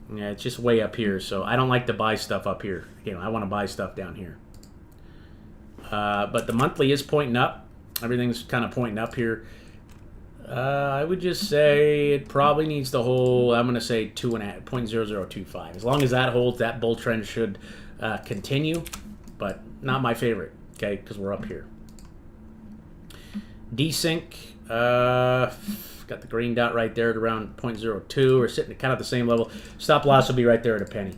it's just way up here, so I don't like to buy stuff up here. You know, I want to buy stuff down here. But the monthly is pointing up. Everything's kind of pointing up here. I would just say it probably needs to hold, I'm going to say 0.0025. As long as that holds, that bull trend should continue, but not my favorite, okay, because we're up here. Desync, got the green dot right there at around 0.02. We're sitting at kind of the same level. Stop loss will be right there at a penny.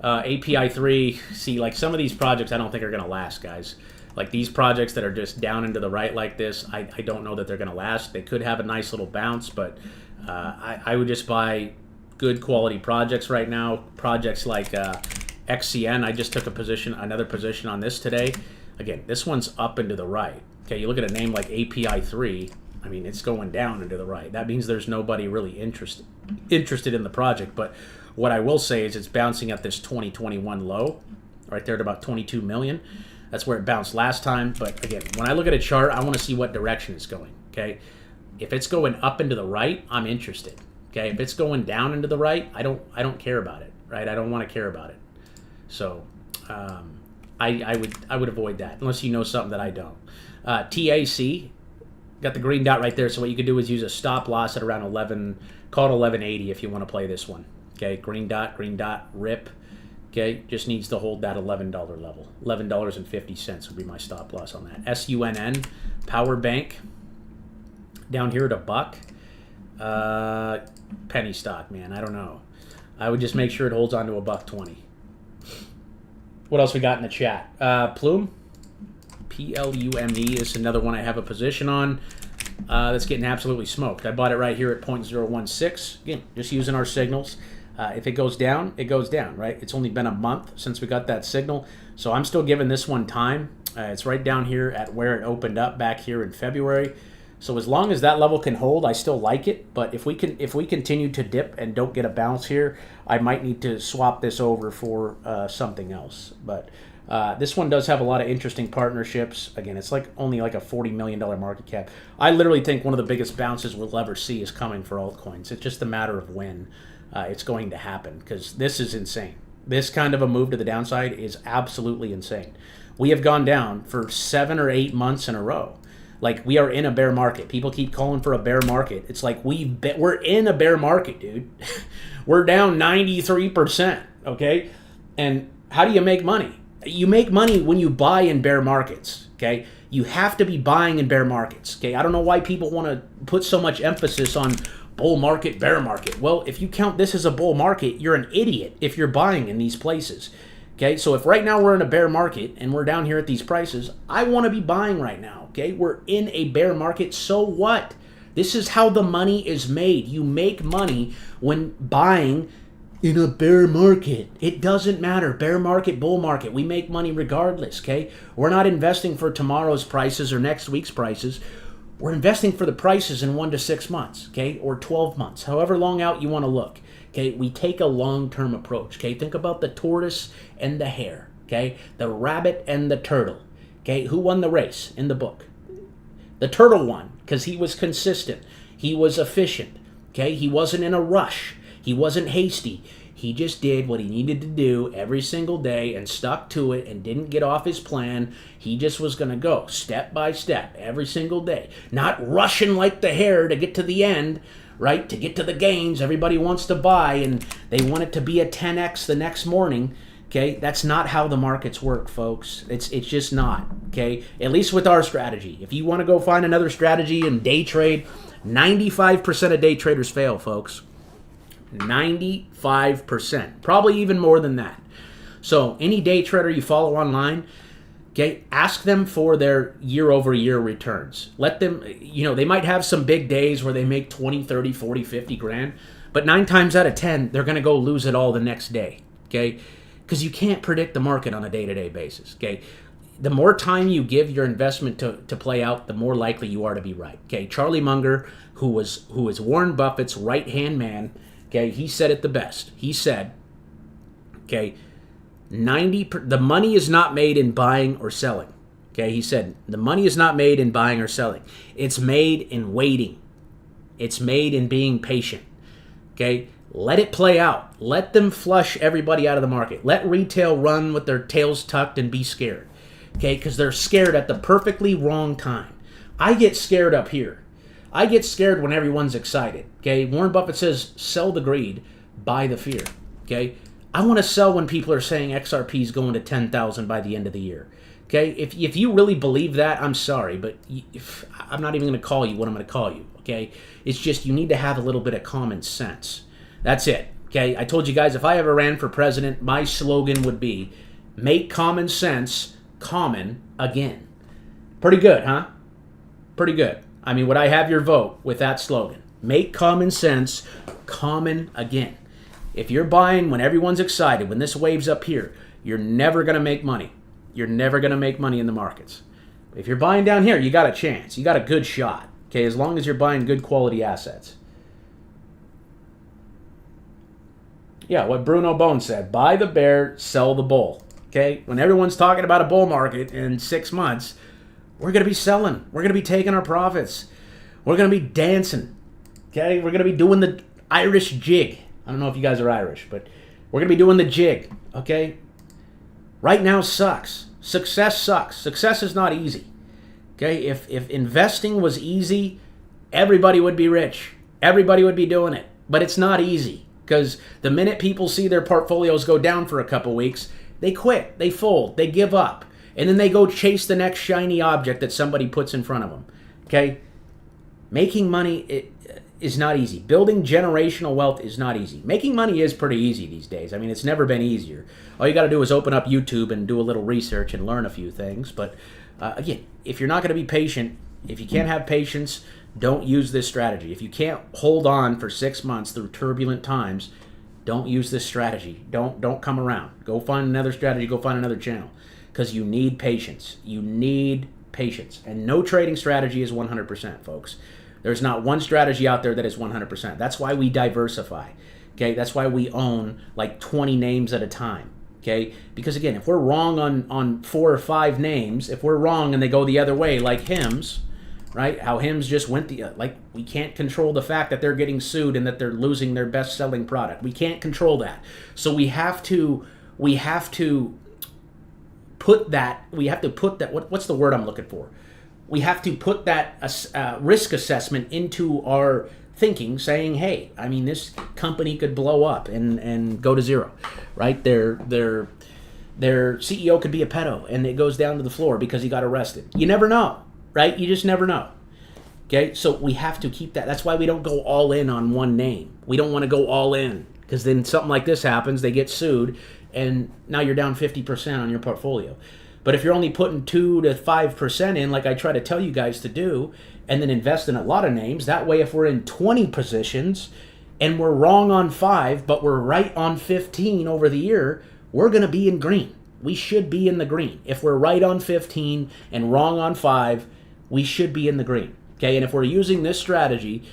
API 3, see, like some of these projects I don't think are going to last, guys. Like these projects that are just down into the right like this, I don't know that they're going to last. They could have a nice little bounce, but I would just buy good quality projects right now. Projects like XCN, I just took another position on this today. Again, this one's up and to the right. Okay, you look at a name like API 3, I mean, it's going down and to the right. That means there's nobody really interested in the project. But what I will say is it's bouncing at this 2021 low, right there at about 22 million. That's where it bounced last time. But again, when I look at a chart, I want to see what direction it's going, okay? If it's going up and to the right, I'm interested, okay? If it's going down and to the right, I don't care about it, right? I don't want to care about it. So I would avoid that unless you know something that I don't. TAC, got the green dot right there. So what you could do is use a stop loss at around 11, call it 1180 if you want to play this one. Okay, green dot, rip. Okay, just needs to hold that $11 level. $11.50 would be my stop loss on that. SUNN, power bank, down here at $1. Penny stock, man. I don't know. I would just make sure it holds on to $1.20. What else we got in the chat? Plume. Plume is another one I have a position on. That's getting absolutely smoked. I bought it right here at 0.016. Again, just using our signals. If it goes down, it goes down, right? It's only been a month since we got that signal, so I'm still giving this one time. It's right down here at where it opened up back here in February. So as long as that level can hold, I still like it. But if we continue to dip and don't get a bounce here, I might need to swap this over for something else. But this one does have a lot of interesting partnerships. Again, it's only like a $40 million market cap. I literally think one of the biggest bounces we'll ever see is coming for altcoins. It's just a matter of when it's going to happen, because this is insane. This kind of a move to the downside is absolutely insane. We have gone down for 7 or 8 months in a row. Like, we are in a bear market. People keep calling for a bear market. It's like we're in a bear market, dude. We're down 93%, okay? And how do you make money? You make money when you buy in bear markets, okay? You have to be buying in bear markets, okay? I don't know why people want to put so much emphasis on bull market, bear market. Well, if you count this as a bull market, you're an idiot if you're buying in these places. Okay, so if right now we're in a bear market and we're down here at these prices, I want to be buying right now, okay? We're in a bear market, so what? This is how the money is made. You make money when buying in a bear market. It doesn't matter, bear market, bull market. We make money regardless, okay? We're not investing for tomorrow's prices or next week's prices. We're investing for the prices in 1 to 6 months, okay? Or 12 months, however long out you want to look. Okay, we take a long-term approach. Okay, think about the tortoise and the hare. Okay, the rabbit and the turtle. Okay, who won the race in the book? The turtle won because he was consistent. He was efficient. Okay, he wasn't in a rush. He wasn't hasty. He just did what he needed to do every single day and stuck to it and didn't get off his plan. He just was going to go step by step every single day, not rushing like the hare to get to the end. Right? To get to the gains, everybody wants to buy and they want it to be a 10x the next morning. Okay? That's not how the markets work, folks. It's just not. Okay? At least with our strategy. If you want to go find another strategy and day trade, 95% of day traders fail, folks. 95%. Probably even more than that. So any day trader you follow online, okay, ask them for their year-over-year returns. Let them, they might have some big days where they make 20, 30, 40, 50 grand, but 9 times out of 10, they're going to go lose it all the next day, okay? Because you can't predict the market on a day-to-day basis, okay? The more time you give your investment to play out, the more likely you are to be right, okay? Charlie Munger, who is Warren Buffett's right-hand man, okay, he said it the best. He said, okay, the money is not made in buying or selling. Okay, he said, the money is not made in buying or selling. It's made in waiting. It's made in being patient. Okay, let it play out. Let them flush everybody out of the market. Let retail run with their tails tucked and be scared. Okay, because they're scared at the perfectly wrong time. I get scared up here. I get scared when everyone's excited. Okay, Warren Buffett says, sell the greed, buy the fear. Okay, I want to sell when people are saying XRP is going to 10,000 by the end of the year. Okay, if you really believe that, I'm sorry, but I'm not even going to call you what I'm going to call you. Okay, it's just you need to have a little bit of common sense. That's it. Okay, I told you guys if I ever ran for president, my slogan would be, make common sense common again. Pretty good, huh? Pretty good. I mean, would I have your vote with that slogan? Make common sense common again. If you're buying when everyone's excited, when this wave's up here, you're never going to make money. You're never going to make money in the markets. If you're buying down here, you got a chance. You got a good shot, okay, as long as you're buying good quality assets. Yeah, what Bruno Bone said, buy the bear, sell the bull. Okay, when everyone's talking about a bull market in 6 months, we're going to be selling. We're going to be taking our profits. We're going to be dancing. Okay, we're going to be doing the Irish jig. I don't know if you guys are Irish, but we're going to be doing the jig, okay? Right now sucks. Success sucks. Success is not easy, okay? If investing was easy, everybody would be rich. Everybody would be doing it. But it's not easy because the minute people see their portfolios go down for a couple weeks, they quit, they fold, they give up, and then they go chase the next shiny object that somebody puts in front of them, okay? Making money, is not easy. Building generational wealth is not easy. Making money is pretty easy these days. I mean, it's never been easier. All you got to do is open up YouTube and do a little research and learn a few things. But again, if you're not going to be patient, if you can't have patience, don't use this strategy. If you can't hold on for 6 months through turbulent times, don't use this strategy. Don't come around. Go find another strategy. Go find another channel, because you need patience. You need patience. And no trading strategy is 100%, folks. There's not one strategy out there that is 100%. That's why we diversify. Okay, that's why we own like 20 names at a time. Okay, because again, if we're wrong on 4 or 5 names, if we're wrong and they go the other way, like HIMS, right? How HIMS just went like, we can't control the fact that they're getting sued and that they're losing their best-selling product. We can't control that. So we have to put that. What's the word I'm looking for? We have to put that risk assessment into our thinking, saying, hey, I mean, this company could blow up and go to zero, right? Their CEO could be a pedo and it goes down to the floor because he got arrested. You never know, right? You just never know. Okay, so we have to keep that. That's why we don't go all in on one name. We don't want to go all in, because then something like this happens, they get sued, and now you're down 50% on your portfolio. But if you're only putting 2 to 5% in, like I try to tell you guys to do, and then invest in a lot of names, that way if we're in 20 positions and we're wrong on 5, but we're right on 15 over the year, we're going to be in green. We should be in the green. If we're right on 15 and wrong on 5, we should be in the green. Okay, and if we're using this strategy,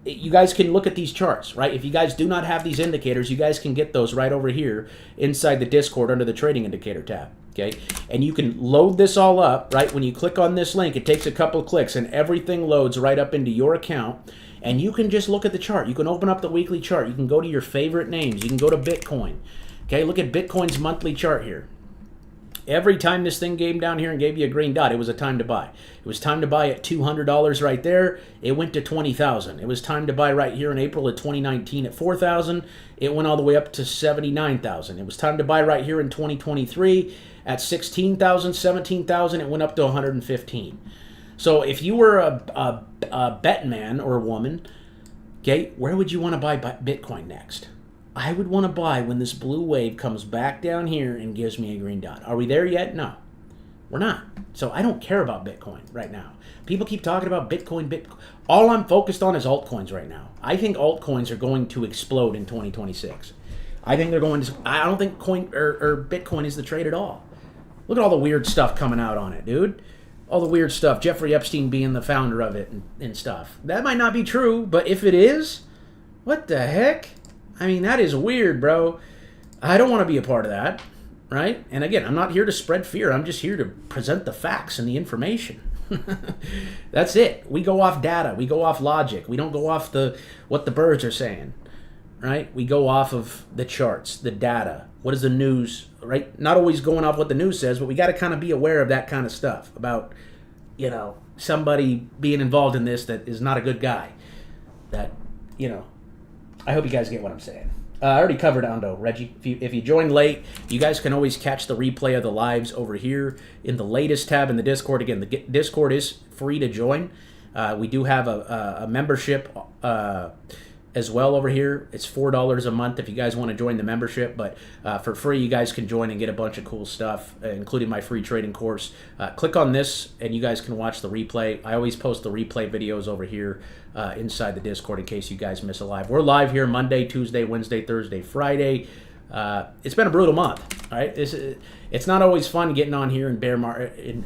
you guys can look at these charts, right? If you guys do not have these indicators, you guys can get those right over here inside the Discord under the trading indicator tab. Okay, and you can load this all up, right? When you click on this link, it takes a couple of clicks and everything loads right up into your account, and you can just look at the chart. You can open up the weekly chart. You can go to your favorite names. You can go to Bitcoin. Okay, look at Bitcoin's monthly chart here. Every time this thing came down here and gave you a green dot, it was a time to buy. It was time to buy at $200 right there. It went to $20,000. It was time to buy right here in April of 2019 at $4,000. It went all the way up to $79,000. It was time to buy right here in 2023 at $16,000, $17,000. It went up to $115,000. So if you were a bet man or a woman, okay, where would you want to buy Bitcoin next? I would want to buy when this blue wave comes back down here and gives me a green dot. Are we there yet? No, we're not. So I don't care about Bitcoin right now. People keep talking about Bitcoin. All I'm focused on is altcoins right now. I think altcoins are going to explode in 2026. I think they're going to. I don't think Bitcoin is the trade at all. Look at all the weird stuff coming out on it, dude. All the weird stuff. Jeffrey Epstein being the founder of it and stuff. That might not be true, but if it is, what the heck? I mean, that is weird, bro. I don't want to be a part of that, right? And again, I'm not here to spread fear. I'm just here to present the facts and the information. That's it. We go off data. We go off logic. We don't go off what the birds are saying, right? We go off of the charts, the data. What is the news, right? Not always going off what the news says, but we got to kind of be aware of that kind of stuff about, somebody being involved in this that is not a good guy. That, I hope you guys get what I'm saying. I already covered Ando, Reggie. If you joined late, you guys can always catch the replay of the lives over here in the latest tab in the Discord. Again, the Discord is free to join. We do have a membership as well over here. It's $4 a month if you guys want to join the membership, but for free you guys can join and get a bunch of cool stuff, including my free trading course. Click on this and you guys can watch the replay. I always post the replay videos over here inside the Discord in case you guys miss a live. We're live here Monday, Tuesday, Wednesday, Thursday, Friday. It's been a brutal month, right? It's not always fun getting on here in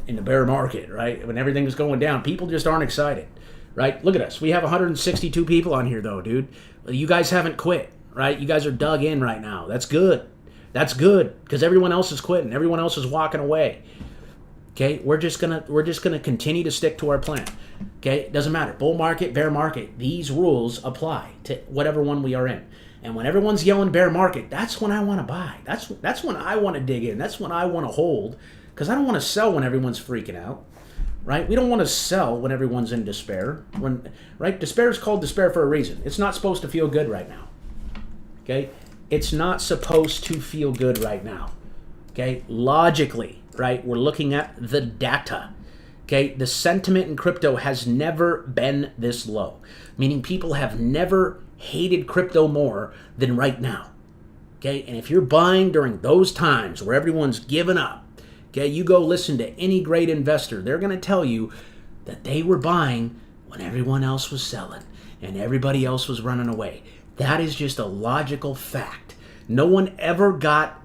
the bear market, right? When everything is going down, people just aren't excited. Right? Look at us. We have 162 people on here, though, dude. You guys haven't quit, right? You guys are dug in right now. That's good. That's good, because everyone else is quitting. Everyone else is walking away. Okay? We're just gonna continue to stick to our plan. Okay? It doesn't matter. Bull market, bear market. These rules apply to whatever one we are in. And when everyone's yelling bear market, that's when I want to buy. That's when I want to dig in. That's when I want to hold, because I don't want to sell when everyone's freaking out. Right? We don't want to sell when everyone's in despair. Right? Despair is called despair for a reason. It's not supposed to feel good right now. Okay? It's not supposed to feel good right now. Okay? Logically, right? We're looking at the data. Okay, the sentiment in crypto has never been this low, meaning people have never hated crypto more than right now. Okay, and if you're buying during those times where everyone's giving up, okay, you go listen to any great investor, they're going to tell you that they were buying when everyone else was selling and everybody else was running away. That is just a logical fact. No one ever got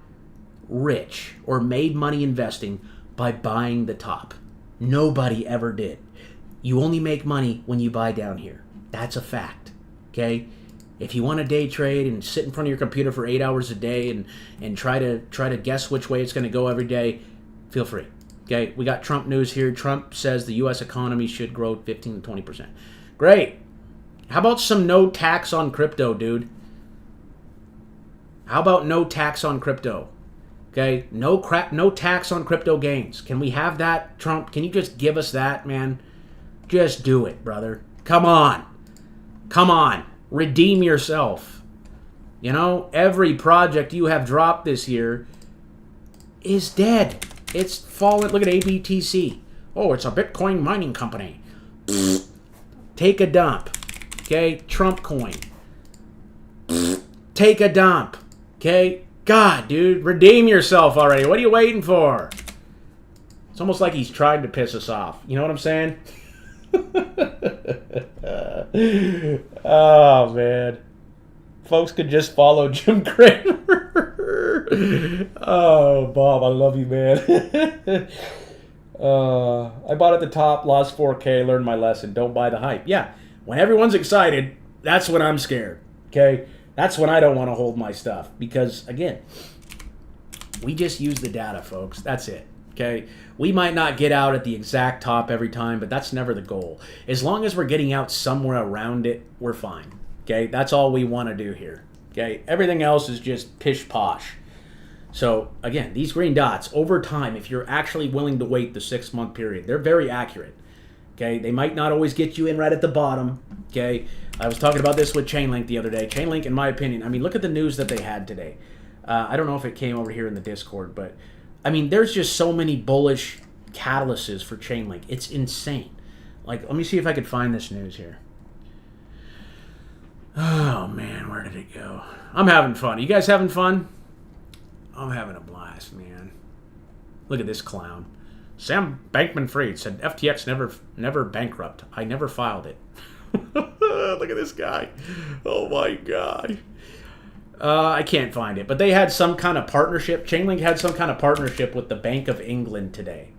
rich or made money investing by buying the top. Nobody ever did. You only make money when you buy down here. That's a fact. Okay? If you want to day trade and sit in front of your computer for 8 hours a day and try to guess which way it's going to go every day, feel free. Okay? We got Trump news here. Trump says the US economy should grow 15 to 20%. Great. How about some no tax on crypto, dude? How about no tax on crypto? Okay, no tax on crypto gains. Can we have that, Trump? Can you just give us that, man? Just do it, brother. Come on. Come on. Redeem yourself. You know, every project you have dropped this year is dead. It's fallen. Look at ABTC. Oh, it's a Bitcoin mining company. Take a dump. Okay, Trump coin. Take a dump. Okay? God, dude, redeem yourself already. What are you waiting for? It's almost like he's trying to piss us off. You know what I'm saying? Oh, man. Folks could just follow Jim Cramer. Oh, Bob, I love you, man. I bought at the top, lost 4K, learned my lesson. Don't buy the hype. Yeah, when everyone's excited, that's when I'm scared. Okay? That's when I don't want to hold my stuff because, again, we just use the data, folks. That's it, okay? We might not get out at the exact top every time, but that's never the goal. As long as we're getting out somewhere around it, we're fine, okay? That's all we want to do here, okay? Everything else is just pish-posh. So, again, these green dots, over time, if you're actually willing to wait the 6-month period, they're very accurate, okay? They might not always get you in right at the bottom, okay? I was talking about this with Chainlink the other day. Chainlink, in my opinion, I mean, look at the news that they had today. I don't know if it came over here in the Discord, but, I mean, there's just so many bullish catalysts for Chainlink. It's insane. Like, let me see if I could find this news here. Oh, man, where did it go? I'm having fun. You guys having fun? I'm having a blast, man. Look at this clown. Sam Bankman-Fried said, FTX never bankrupt. I never filed it. Look at this guy. Oh my God. I can't find it, but they had some kind of partnership. Chainlink had some kind of partnership with the Bank of England today.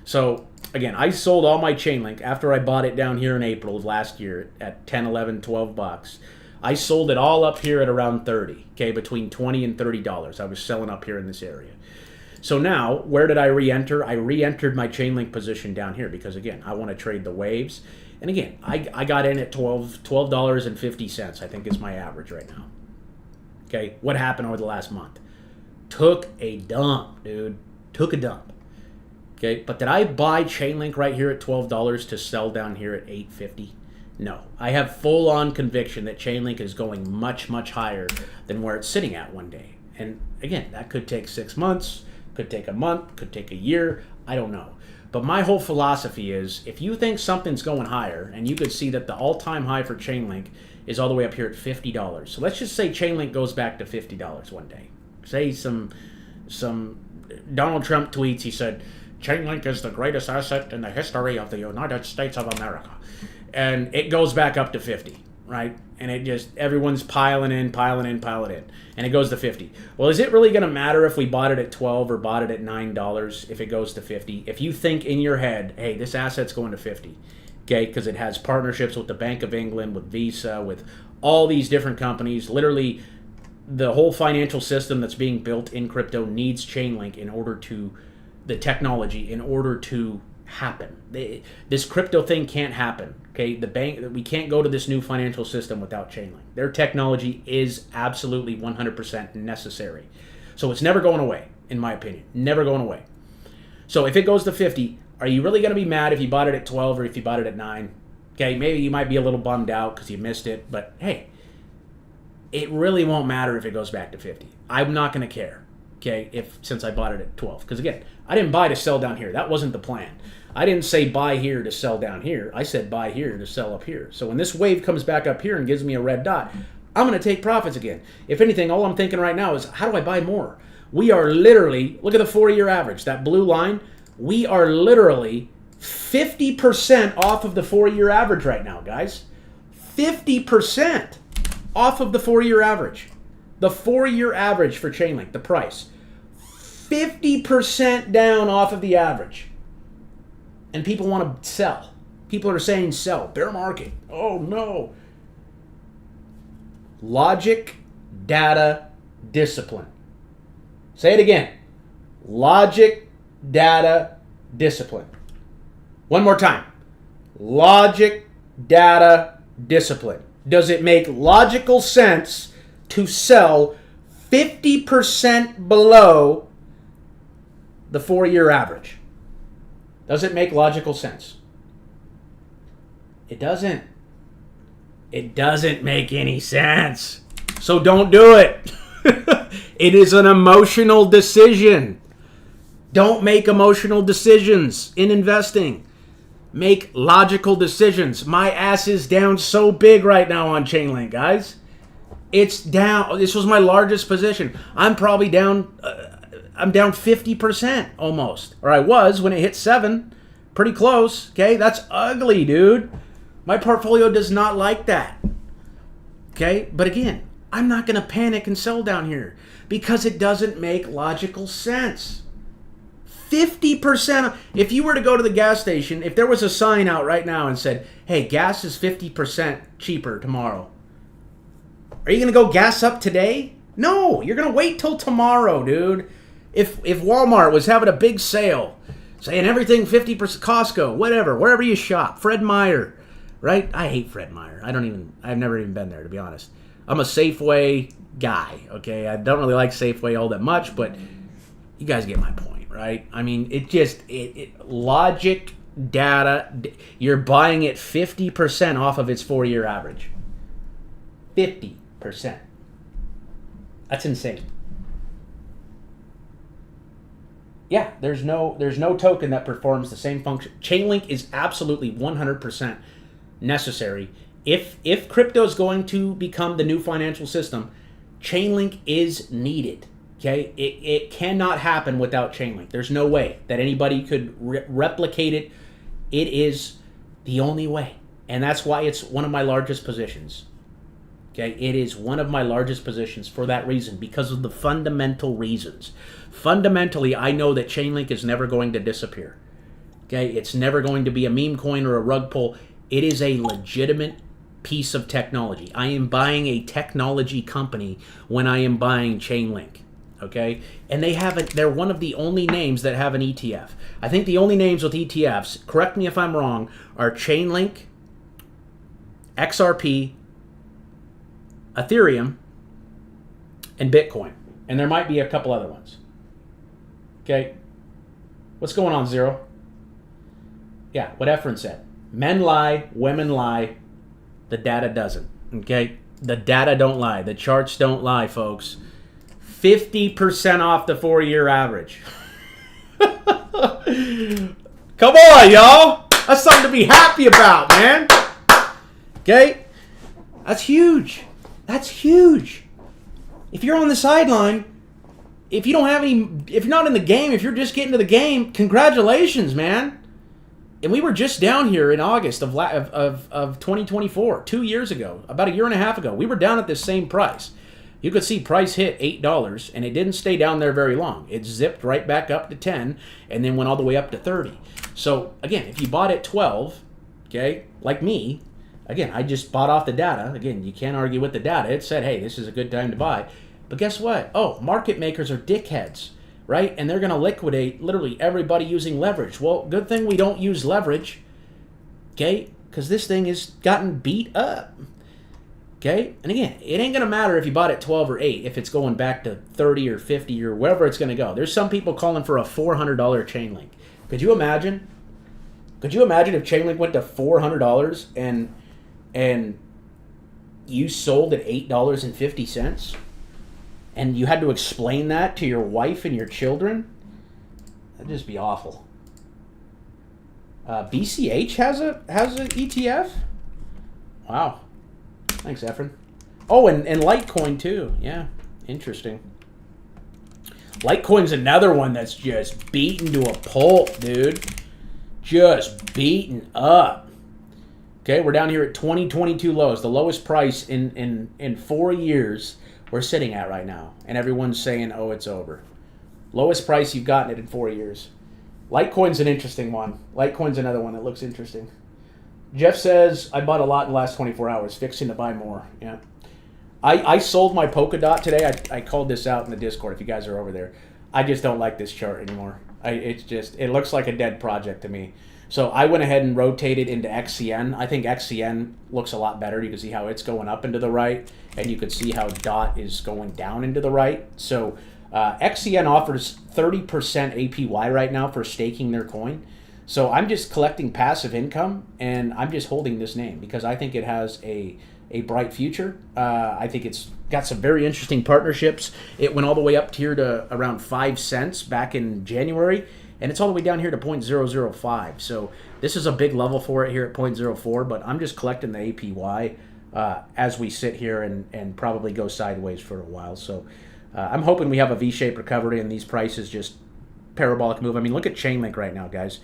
So, again, I sold all my Chainlink after I bought it down here in April of last year at 10, 11, 12 bucks. I sold it all up here at around 30, okay, between $20 and $30. I was selling up here in this area. So now, where did I re-enter? I re-entered my Chainlink position down here because, again, I want to trade the waves. And again, I got in at $12.50, I think is my average right now. Okay, what happened over the last month? Took a dump, dude. Took a dump. Okay, but did I buy Chainlink right here at $12 to sell down here at $8.50? No. I have full-on conviction that Chainlink is going much, much higher than where it's sitting at one day. And again, that could take 6 months, could take a month, could take a year. I don't know. But my whole philosophy is, if you think something's going higher, and you could see that the all-time high for Chainlink is all the way up here at $50. So let's just say Chainlink goes back to $50 one day. Say some Donald Trump tweets, he said, Chainlink is the greatest asset in the history of the United States of America. And it goes back up to 50, right? And it just, everyone's piling in. And it goes to 50. Well, is it really going to matter if we bought it at 12 or bought it at $9 if it goes to 50? If you think in your head, hey, this asset's going to 50, okay, because it has partnerships with the Bank of England, with Visa, with all these different companies, literally the whole financial system that's being built in crypto needs Chainlink in order to, the technology, in order to happen. This crypto thing can't happen. Okay, the bank, we can't go to this new financial system without Chainlink. Their technology is absolutely 100% necessary. So it's never going away, in my opinion. Never going away. So if it goes to 50, are you really going to be mad if you bought it at 12 or if you bought it at 9? Okay, maybe you might be a little bummed out because you missed it, but hey, it really won't matter if it goes back to 50. I'm not going to care. okay, since I bought it at 12. Because again, I didn't buy to sell down here. That wasn't the plan. I didn't say buy here to sell down here. I said buy here to sell up here. So when this wave comes back up here and gives me a red dot, I'm going to take profits again. If anything, all I'm thinking right now is, how do I buy more? We are literally, look at the 4-year average, that blue line. We are literally 50% off of the 4-year average right now, guys. 50% off of the 4-year average. The 4-year average for Chainlink, the price. 50% down off of the average. And people want to sell. People are saying sell. Bear market. Oh, no. Logic, data, discipline. Say it again. Logic, data, discipline. One more time. Logic, data, discipline. Does it make logical sense to sell 50% below the 4-year average? Does it make logical sense? It doesn't. It doesn't make any sense. So don't do it. It is an emotional decision. Don't make emotional decisions in investing. Make logical decisions. My ass is down so big right now on Chainlink, guys. It's down. This was my largest position. I'm probably down. I'm down 50% almost. Or I was when it hit 7. Pretty close. Okay, that's ugly, dude. My portfolio does not like that. Okay, but again, I'm not going to panic and sell down here because it doesn't make logical sense. 50%. If you were to go to the gas station, if there was a sign out right now and said, hey, gas is 50% cheaper tomorrow, are you going to go gas up today? No, you're going to wait till tomorrow, dude. If Walmart was having a big sale, saying everything 50%, Costco, whatever, wherever you shop, Fred Meyer, right? I hate Fred Meyer. I've never even been there, to be honest. I'm a Safeway guy, okay? I don't really like Safeway all that much, but you guys get my point, right? I mean, logic, data, you're buying it 50% off of its 4-year average. 50%. That's insane. Yeah, there's no token that performs the same function. Chainlink is absolutely 100% necessary. If crypto is going to become the new financial system, Chainlink is needed. Okay, it cannot happen without Chainlink. There's no way that anybody could replicate it. It is the only way, and that's why it's one of my largest positions. Okay, it is one of my largest positions for that reason, because of the fundamental reasons. Fundamentally, I know that Chainlink is never going to disappear. Okay, it's never going to be a meme coin or a rug pull. It is a legitimate piece of technology. I am buying a technology company when I am buying Chainlink. Okay, and they're one of the only names that have an ETF. I think the only names with ETFs, correct me if I'm wrong, are Chainlink, XRP, Ethereum, and Bitcoin. And there might be a couple other ones. Okay. What's going on, Zero? Yeah, what Efren said. Men lie, women lie, the data doesn't. Okay? The data don't lie. The charts don't lie, folks. 50% off the 4-year average. Come on, y'all. That's something to be happy about, man. Okay? That's huge. That's huge. If you're on the sideline, if you don't have any, if you're not in the game, if you're just getting to the game, congratulations, man. And we were just down here in August of 2024, 2 years ago, about a year and a half ago. We were down at this same price. You could see price hit $8, and it didn't stay down there very long. It zipped right back up to 10, and then went all the way up to 30. So, again, if you bought at 12, okay, like me, again, I just bought off the data. Again, you can't argue with the data. It said, hey, this is a good time to buy. But guess what? Oh, market makers are dickheads, right? And they're going to liquidate literally everybody using leverage. Well, good thing we don't use leverage, okay? Because this thing has gotten beat up, okay? And again, it ain't going to matter if you bought at 12 or 8, if it's going back to 30 or 50 or wherever it's going to go. There's some people calling for a $400 Chainlink. Could you imagine? Could you imagine if Chainlink went to $400 and you sold at $8.50? and you had to explain that to your wife and your children, that'd just be awful. BCH has an ETF? Wow. Thanks, Efren. Oh, and Litecoin too. Yeah, interesting. Litecoin's another one that's just beaten to a pulp, dude. Just beaten up. Okay, we're down here at 2022 lows, the lowest price in 4 years we're sitting at right now. And everyone's saying, oh, it's over. Lowest price you've gotten it in 4 years. Litecoin's an interesting one. Litecoin's another one that looks interesting. Jeff says, I bought a lot in the last 24 hours, fixing to buy more. Yeah. I sold my Polkadot today. I called this out in the Discord if you guys are over there. I just don't like this chart anymore. It looks like a dead project to me. So I went ahead and rotated into XCN. I think XCN looks a lot better. You can see how it's going up into the right, and you can see how DOT is going down into the right. So XCN offers 30% APY right now for staking their coin. So I'm just collecting passive income, and I'm just holding this name because I think it has a bright future. I think it's got some very interesting partnerships. It went all the way up here to around 5 cents back in January, and it's all the way down here to 0.005. So this is a big level for it here at 0.04, but I'm just collecting the APY as we sit here and probably go sideways for a while. So I'm hoping we have a V-shaped recovery and these prices just parabolic move. I mean, look at Chainlink right now, guys.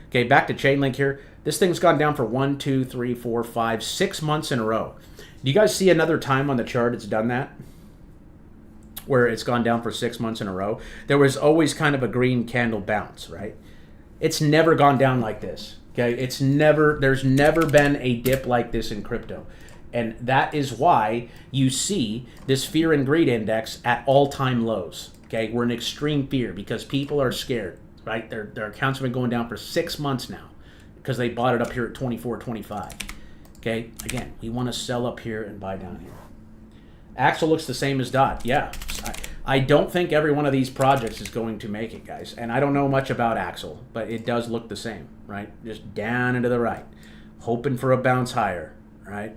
Okay, back to Chainlink here. This thing's gone down for 1, 2, 3, 4, 5, 6 months in a row. Do you guys see another time on the chart it's done that? Where it's gone down for 6 months in a row? There was always kind of a green candle bounce, right? It's never gone down like this. Okay, there's never been a dip like this in crypto. And that is why you see this fear and greed index at all-time lows. Okay, we're in extreme fear because people are scared. Right, their accounts have been going down for 6 months now because they bought it up here at 24, 25. Okay, again, we want to sell up here and buy down here. Axel looks the same as DOT. Yeah, I don't think every one of these projects is going to make it, guys. And I don't know much about Axel, but it does look the same, right? Just down and to the right, hoping for a bounce higher, right?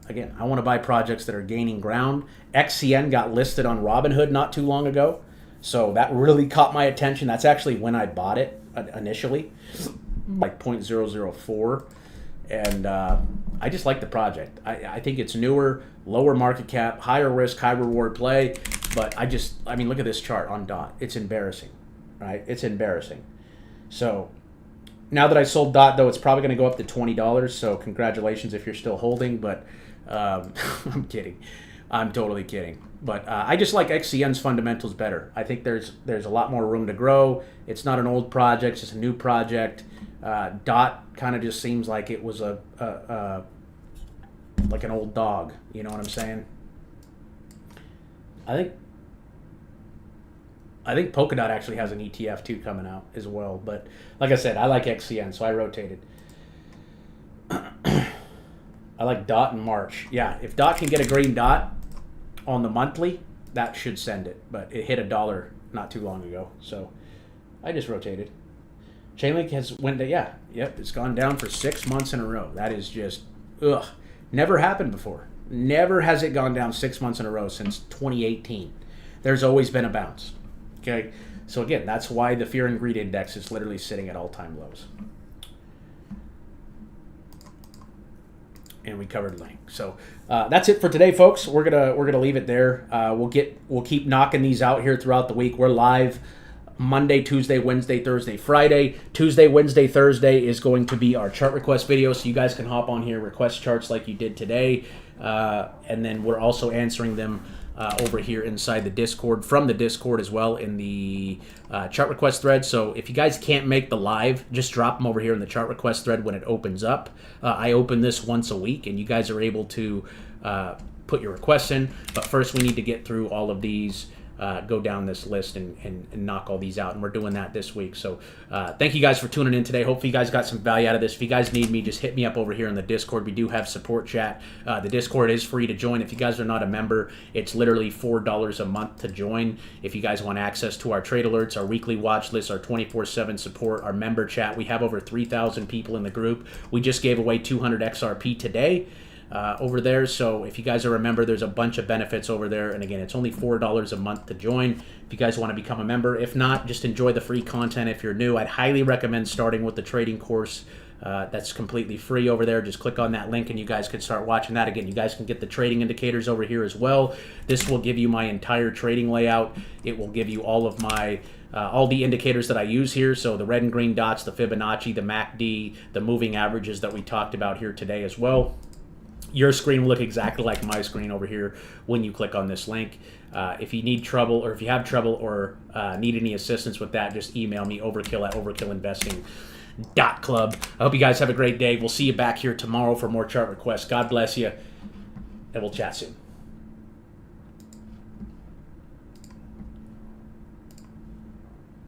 Again, I want to buy projects that are gaining ground. XCN got listed on Robinhood not too long ago. So that really caught my attention. That's actually when I bought it initially, like 0.004. And I just like the project. I think it's newer, lower market cap, higher risk, high reward play. But I mean, look at this chart on DOT. It's embarrassing, right? It's embarrassing. So now that I sold DOT, though, it's probably going to go up to $20. So congratulations if you're still holding. But I'm kidding. I'm totally kidding. But I just like XCN's fundamentals better. I think there's a lot more room to grow. It's not an old project. It's a new project. DOT kind of just seems like it was like an old dog. You know what I'm saying? I think Polkadot actually has an ETF too coming out as well. But like I said, I like XCN, so I rotated. I like DOT in March. Yeah, if DOT can get a green dot on the monthly, that should send it. But it hit $1 not too long ago, so I just rotated. Chainlink has went to, yep, it's gone down for 6 months in a row. That is just, never happened before. Never has it gone down 6 months in a row since 2018. There's always been a bounce. Okay, so again, that's why the fear and greed index is literally sitting at all-time lows. And we covered Link. So that's it for today, folks. We're gonna leave it there. We'll keep knocking these out here throughout the week. We're live Monday, Tuesday, Wednesday, Thursday, Friday. Tuesday, Wednesday, Thursday is going to be our chart request video, so you guys can hop on here, request charts like you did today, and then we're also answering them over here inside the Discord, from the Discord as well in the chart request thread. So if you guys can't make the live, just drop them over here in the chart request thread when it opens up. I open this once a week, and you guys are able to put your requests in. But first, we need to get through all of these, go down this list and knock all these out, and we're doing that this week. So thank you guys for tuning in today. Hopefully you guys got some value out of this. If you guys need me, just hit me up over here in the Discord. We do have support chat. The Discord is free to join. If you guys are not a member, it's literally $4 a month to join. If you guys want access to our trade alerts, our weekly watch list, our 24/7 support, our member chat, we have over 3,000 people in the group. We just gave away 200 XRP today. over there. So if you guys are a member, there's a bunch of benefits over there. And again, it's only $4 a month to join if you guys want to become a member. If not, just enjoy the free content. If you're new, I'd highly recommend starting with the trading course. That's completely free over there. Just click on that link and you guys can start watching that. Again, you guys can get the trading indicators over here as well. This will give you my entire trading layout. It will give you all of my all the indicators that I use here. So the red and green dots, the Fibonacci, the MACD, the moving averages that we talked about here today as well. Your screen will look exactly like my screen over here when you click on this link. If you need trouble, or if you have trouble or need any assistance with that, just email me, overkill@overkillinvesting.club. I hope you guys have a great day. We'll see you back here tomorrow for more chart requests. God bless you, and we'll chat soon.